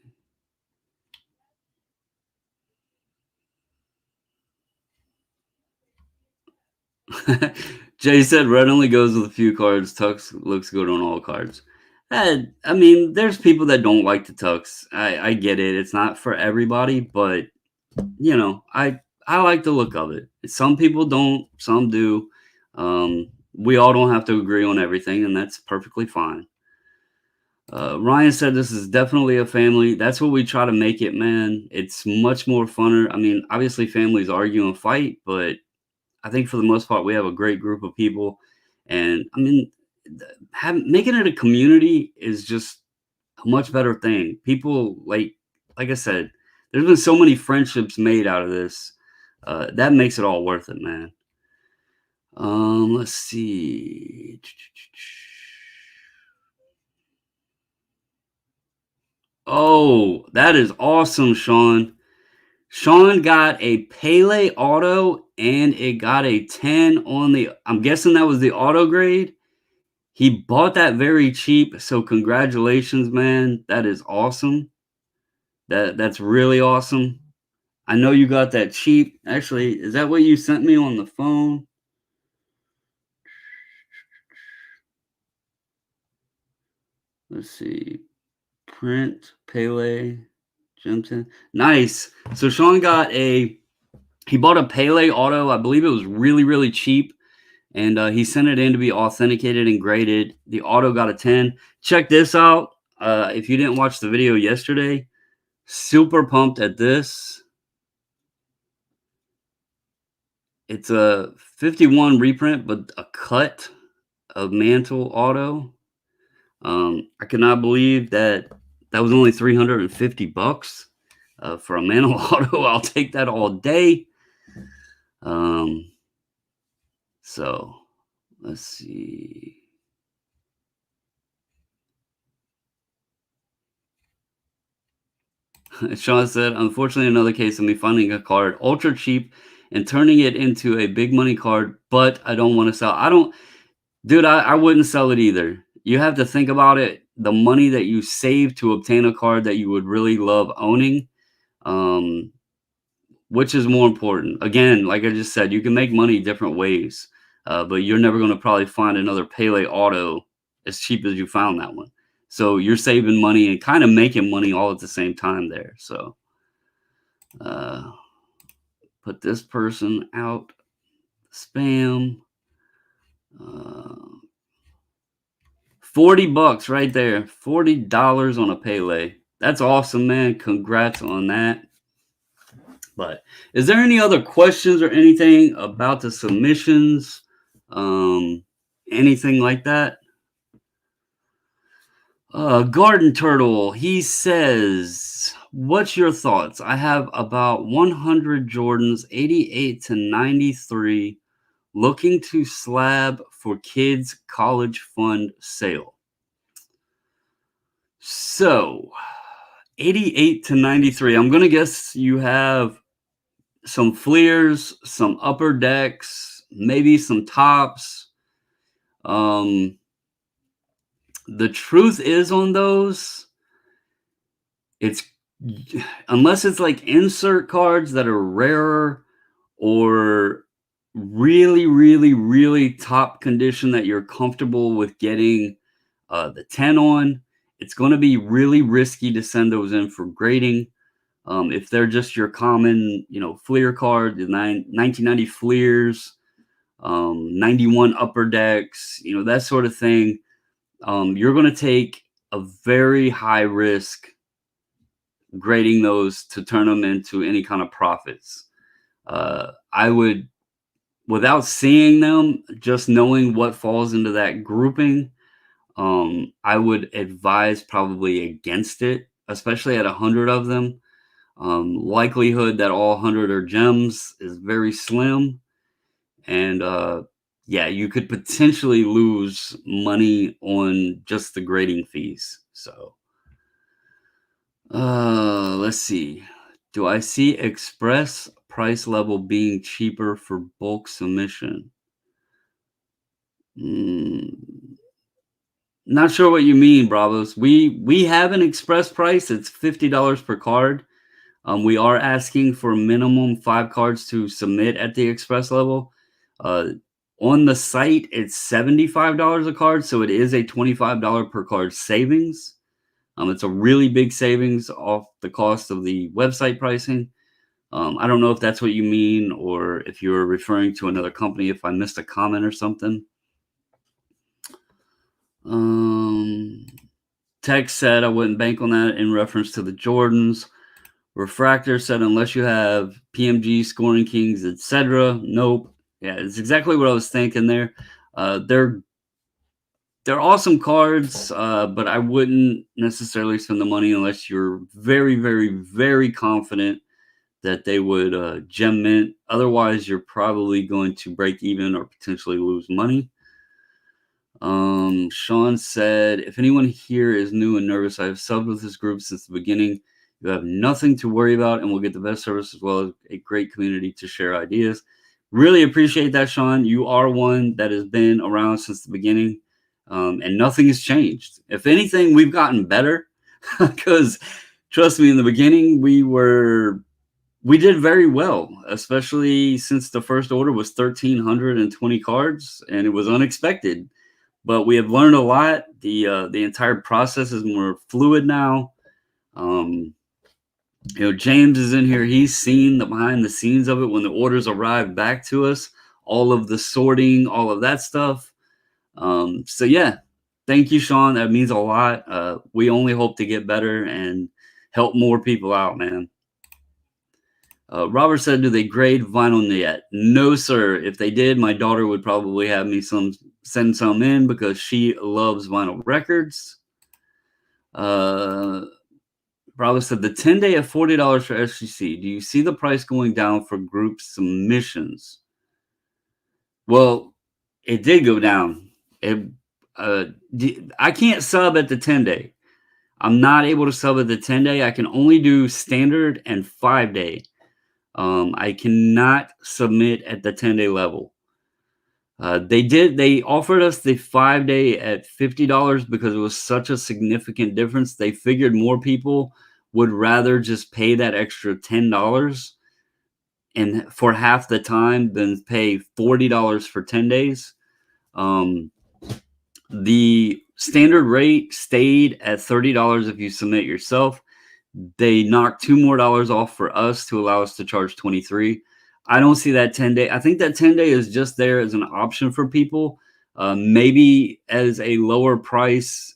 S1: Jay said red only goes with a few cards. Tux looks good on all cards. I mean, there's people that don't like the tux. I get it. It's not for everybody, but I like the look of it. Some people don't, some do. We all don't have to agree on everything, and that's perfectly fine. Ryan said this is definitely a family. That's what we try to make it, man. It's much more funner. I mean, obviously families argue and fight, but I think for the most part we have a great group of people. And I mean, making it a community is just a much better thing. People like I said, there's been so many friendships made out of this. That makes it all worth it, man. Let's see. Oh, that is awesome, Sean. Sean got a Pele auto and it got a 10 on the, I'm guessing that was the auto grade. He bought that very cheap, so congratulations, man. That is awesome. That's really awesome. I know you got that cheap. Actually, is that what you sent me on the phone? Let's see. Print Pele Jimson. Nice. So Sean got he bought a Pele auto. I believe it was really, really cheap. And he sent it in to be authenticated and graded. The auto got a 10. Check this out. If you didn't watch the video yesterday, super pumped at this. It's a 51 reprint, but a cut of Mantle auto. I cannot believe that that was only 350 bucks for a Mantle auto. I'll take that all day. Um, so let's see. Sean said, unfortunately, another case of me finding a card ultra cheap and turning it into a big money card, but I don't want to sell. I don't, dude, I wouldn't sell it either. You have to think about it. The money that you save to obtain a card that you would really love owning, um, which is more important? Again, like I just said, you can make money different ways, but you're never going to probably find another Pele auto as cheap as you found that one. So you're saving money and kind of making money all at the same time there. So uh, put this person out, spam. Uh, 40 bucks right there. $40 on a Pele. That's awesome, man. Congrats on that. But is there any other questions or anything about the submissions? Um, Anything like that? Garden Turtle, he says, what's your thoughts? I have about 100 Jordans, 88 to 93, looking to slab for kids' college fund sale. So, 88 to 93. I'm going to guess you have some fleers, some upper decks, maybe some tops. The truth is on those, it's unless it's like insert cards that are rarer or really, really, really top condition that you're comfortable with getting the 10 on, it's going to be really risky to send those in for grading. If they're just your common, Fleer card, the 1990 Fleers, 91 upper decks, that sort of thing, you're going to take a very high risk grading those to turn them into any kind of profits. I would, without seeing them, just knowing what falls into that grouping, I would advise probably against it, especially at 100 of them. Likelihood that all 100 are gems is very slim. And yeah, you could potentially lose money on just the grading fees. So Let's see. Do I see express price level being cheaper for bulk submission? Mm, not sure what you mean, Bravos. We have an express price. It's $50 per card. We are asking for minimum 5 cards to submit at the express level. Uh, on the site, it's $75 a card, so it is a $25 per card savings. It's a really big savings off the cost of the website pricing. I don't know if that's what you mean or if you're referring to another company, if I missed a comment or something. Um, Text said I wouldn't bank on that in reference to the Jordans. Refractor said unless you have PMG, Scoring Kings, etc. Nope. Yeah, it's exactly what I was thinking there. They're awesome cards, but I wouldn't necessarily spend the money unless you're very, very, very confident that they would gem mint. Otherwise, you're probably going to break even or potentially lose money. Sean said, if anyone here is new and nervous, I have subbed with this group since the beginning. You have nothing to worry about and will get the best service as well as a great community to share ideas. Really appreciate that, Sean. You are one that has been around since the beginning, and nothing has changed. If anything, we've gotten better because trust me, in the beginning, we did very well, especially since the first order was 1,320 cards and it was unexpected. But we have learned a lot. The entire process is more fluid now. Um, James is in here. He's seen the behind the scenes of it when the orders arrive back to us, all of the sorting, all of that stuff. So yeah, thank you, Sean. That means a lot. We only hope to get better and help more people out, man. Robert said, "Do they grade vinyl yet?" No, sir. If they did, my daughter would probably have me send some in because she loves vinyl records. Uh, Robert said, "The 10-day at $40 for SGC. Do you see the price going down for group submissions?" Well, it did go down. It, I can't sub at the 10-day. I'm not able to sub at the 10-day. I can only do standard and 5-day. I cannot submit at the 10-day level. They offered us the 5-day at $50 because it was such a significant difference. They figured more people would rather just pay that extra $10 and for half the time than pay $40 for 10 days. Um, the standard rate stayed at $30 if you submit yourself. They knocked $2 more off for us to allow us to charge 23. I don't see that 10-day. I think that 10-day is just there as an option for people, maybe as a lower price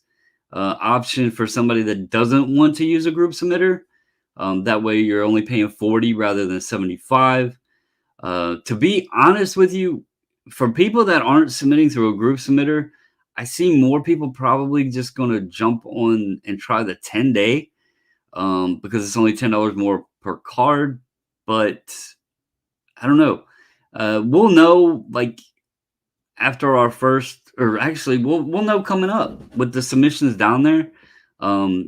S1: option for somebody that doesn't want to use a group submitter. That way you're only paying 40 rather than 75. To be honest with you, for people that aren't submitting through a group submitter, I see more people probably just going to jump on and try the 10-day because it's only $10 more per card. But I don't know. We'll know like after our first, or actually, we'll know coming up with the submissions down there.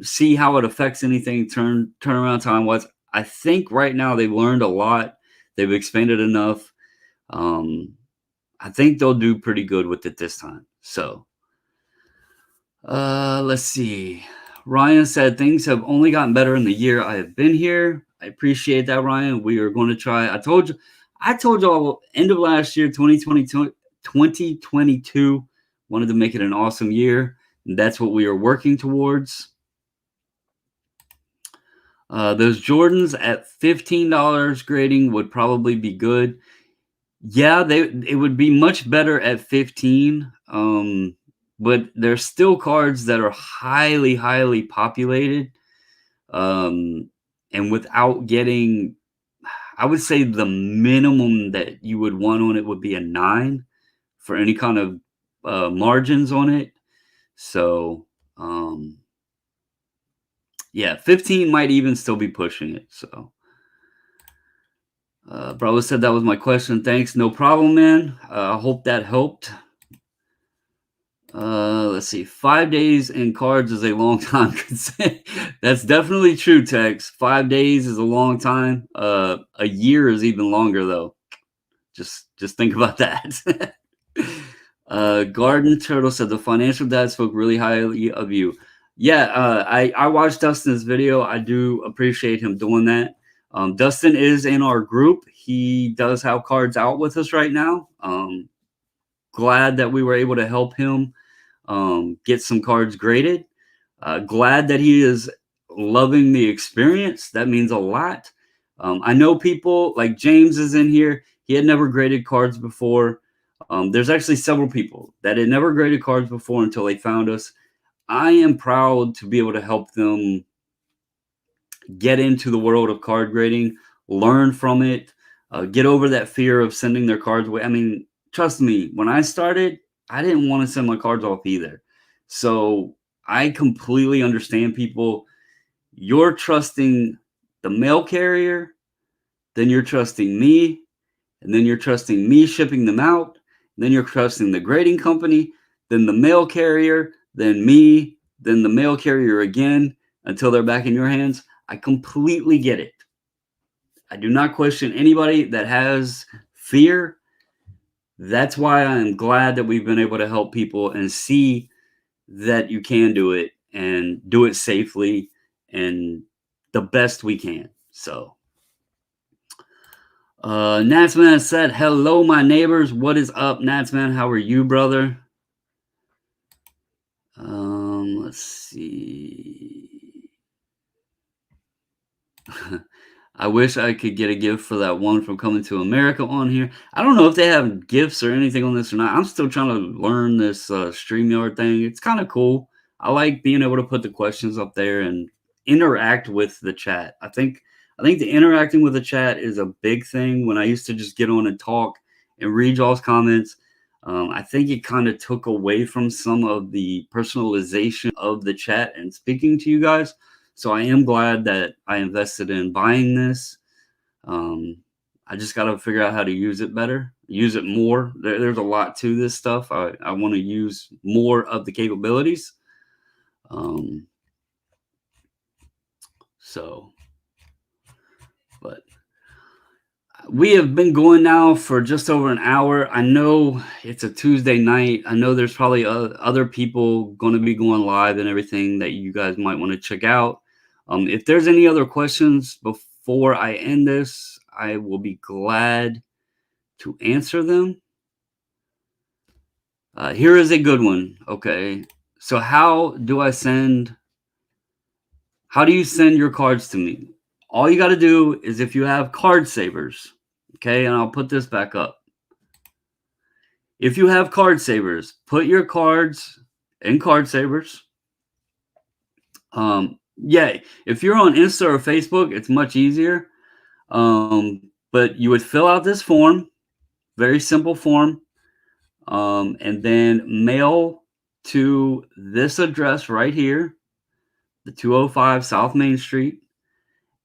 S1: See how it affects anything turnaround time wise. I think right now they've learned a lot. They've expanded enough. Um, I think they'll do pretty good with it this time. So let's see. Ryan said things have only gotten better in the year I have been here. I appreciate that, Ryan. We are going to try. I told y'all end of last year, 2022, wanted to make it an awesome year. And that's what we are working towards. Those Jordans at $15 grading would probably be good. Yeah, it would be much better at 15. But there's still cards that are highly, highly populated. And without getting, I would say the minimum that you would want on it would be a 9 for any kind of margins on it. So, yeah, 15 might even still be pushing it. So, Bravo said that was my question. Thanks. No problem, man. I hope that helped. Let's see. 5 days in cards is a long time. That's definitely true, Tex. 5 days is a long time. A year is even longer, though. Just think about that. Garden Turtle said the financial dad spoke really highly of you. Yeah, I watched Dustin's video. I do appreciate him doing that. Dustin is in our group. He does have cards out with us right now. Glad that we were able to help him get some cards graded. Glad that he is loving the experience. That means a lot. I know people like James is in here. He had never graded cards before. There's actually several people that had never graded cards before until they found us. I am proud to be able to help them get into the world of card grading, learn from it, get over that fear of sending their cards away. I mean, trust me, when I started, I didn't want to send my cards off either. So I completely understand people. You're trusting the mail carrier, then you're trusting me, and then you're trusting me shipping them out, then you're trusting the grading company, then the mail carrier, then me, then the mail carrier again until they're back in your hands. I completely get it. I do not question anybody that has fear. That's why I'm glad that we've been able to help people and see that you can do it and do it safely and the best we can. So, Natsman said, hello, my neighbors. What is up, Natsman? How are you, brother? Let's see. I wish I could get a gift for that one from Coming to America on here. I don't know if they have gifts or anything on this or not. I'm still trying to learn this StreamYard thing. It's kind of cool. I like being able to put the questions up there and interact with the chat. I think the interacting with the chat is a big thing. When I used to just get on and talk and read y'all's comments, I think it kind of took away from some of the personalization of the chat and speaking to you guys. So I am glad that I invested in buying this. I just got to figure out how to use it better, use it more. There's a lot to this stuff. I want to use more of the capabilities. But we have been going now for just over an hour. I know it's a Tuesday night. I know there's probably other people going to be going live and everything that you guys might want to check out. If there's any other questions before I end this, I will be glad to answer them. Here is a good one. Okay. So how do you send your cards to me? All you got to do is if you have card savers, okay, and I'll put this back up. If you have card savers, put your cards in card savers. Yeah, if you're on Insta or Facebook, it's much easier. But you would fill out this form, very simple form, and then mail to this address right here, the 205 South Main Street.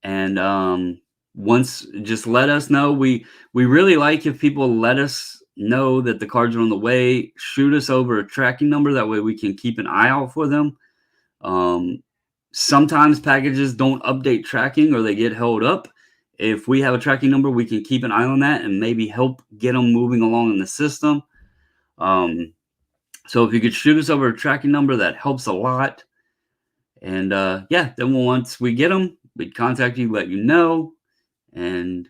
S1: And once, just let us know. We really like if people let us know that the cards are on the way. Shoot us over a tracking number. That way we can keep an eye out for them. Sometimes packages don't update tracking or they get held up. If we have a tracking number, we can keep an eye on that and maybe help get them moving along in the system. So if you could shoot us over a tracking number, that helps a lot. And yeah, then once we get them, we'd contact you, let you know, and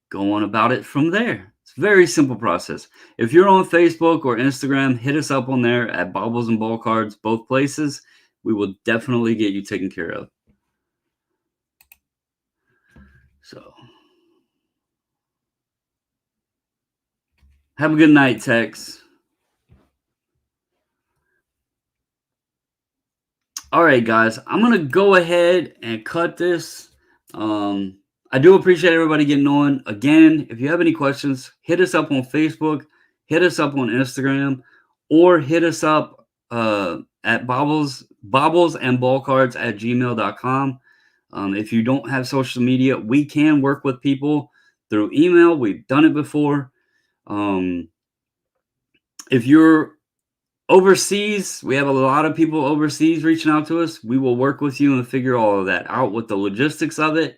S1: go on about it from there. It's a very simple process. If you're on Facebook or Instagram, hit us up on there at Baubles and Ball Cards, both places. We will definitely get you taken care of. So, have a good night, Tex. All right, guys, I'm going to go ahead and cut this. I do appreciate everybody getting on. Again, if you have any questions, hit us up on Facebook, hit us up on Instagram, or hit us up at bobblesandballcards@gmail.com. If you don't have social media, we can work with people through email. We've done it before. If you're Overseas, we have a lot of people overseas reaching out to us. We will work with you and figure all of that out with the logistics of it.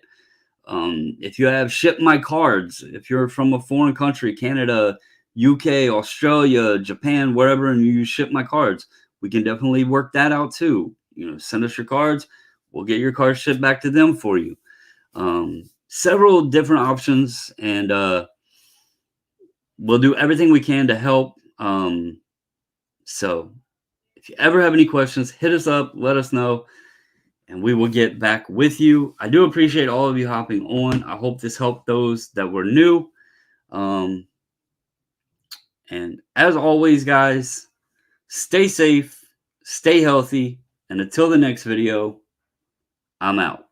S1: If you have ship my cards, if you're from a foreign country, Canada, UK, Australia, Japan, wherever, and you ship my cards, we can definitely work that out too. Send us your cards. We'll get your cards shipped back to them for you. Several different options, and we'll do everything we can to help. So if you ever have any questions, hit us up, let us know, and we will get back with you. I do appreciate all of you hopping on. I hope this helped those that were new. And as always, guys, stay safe, stay healthy, and until the next video, I'm out.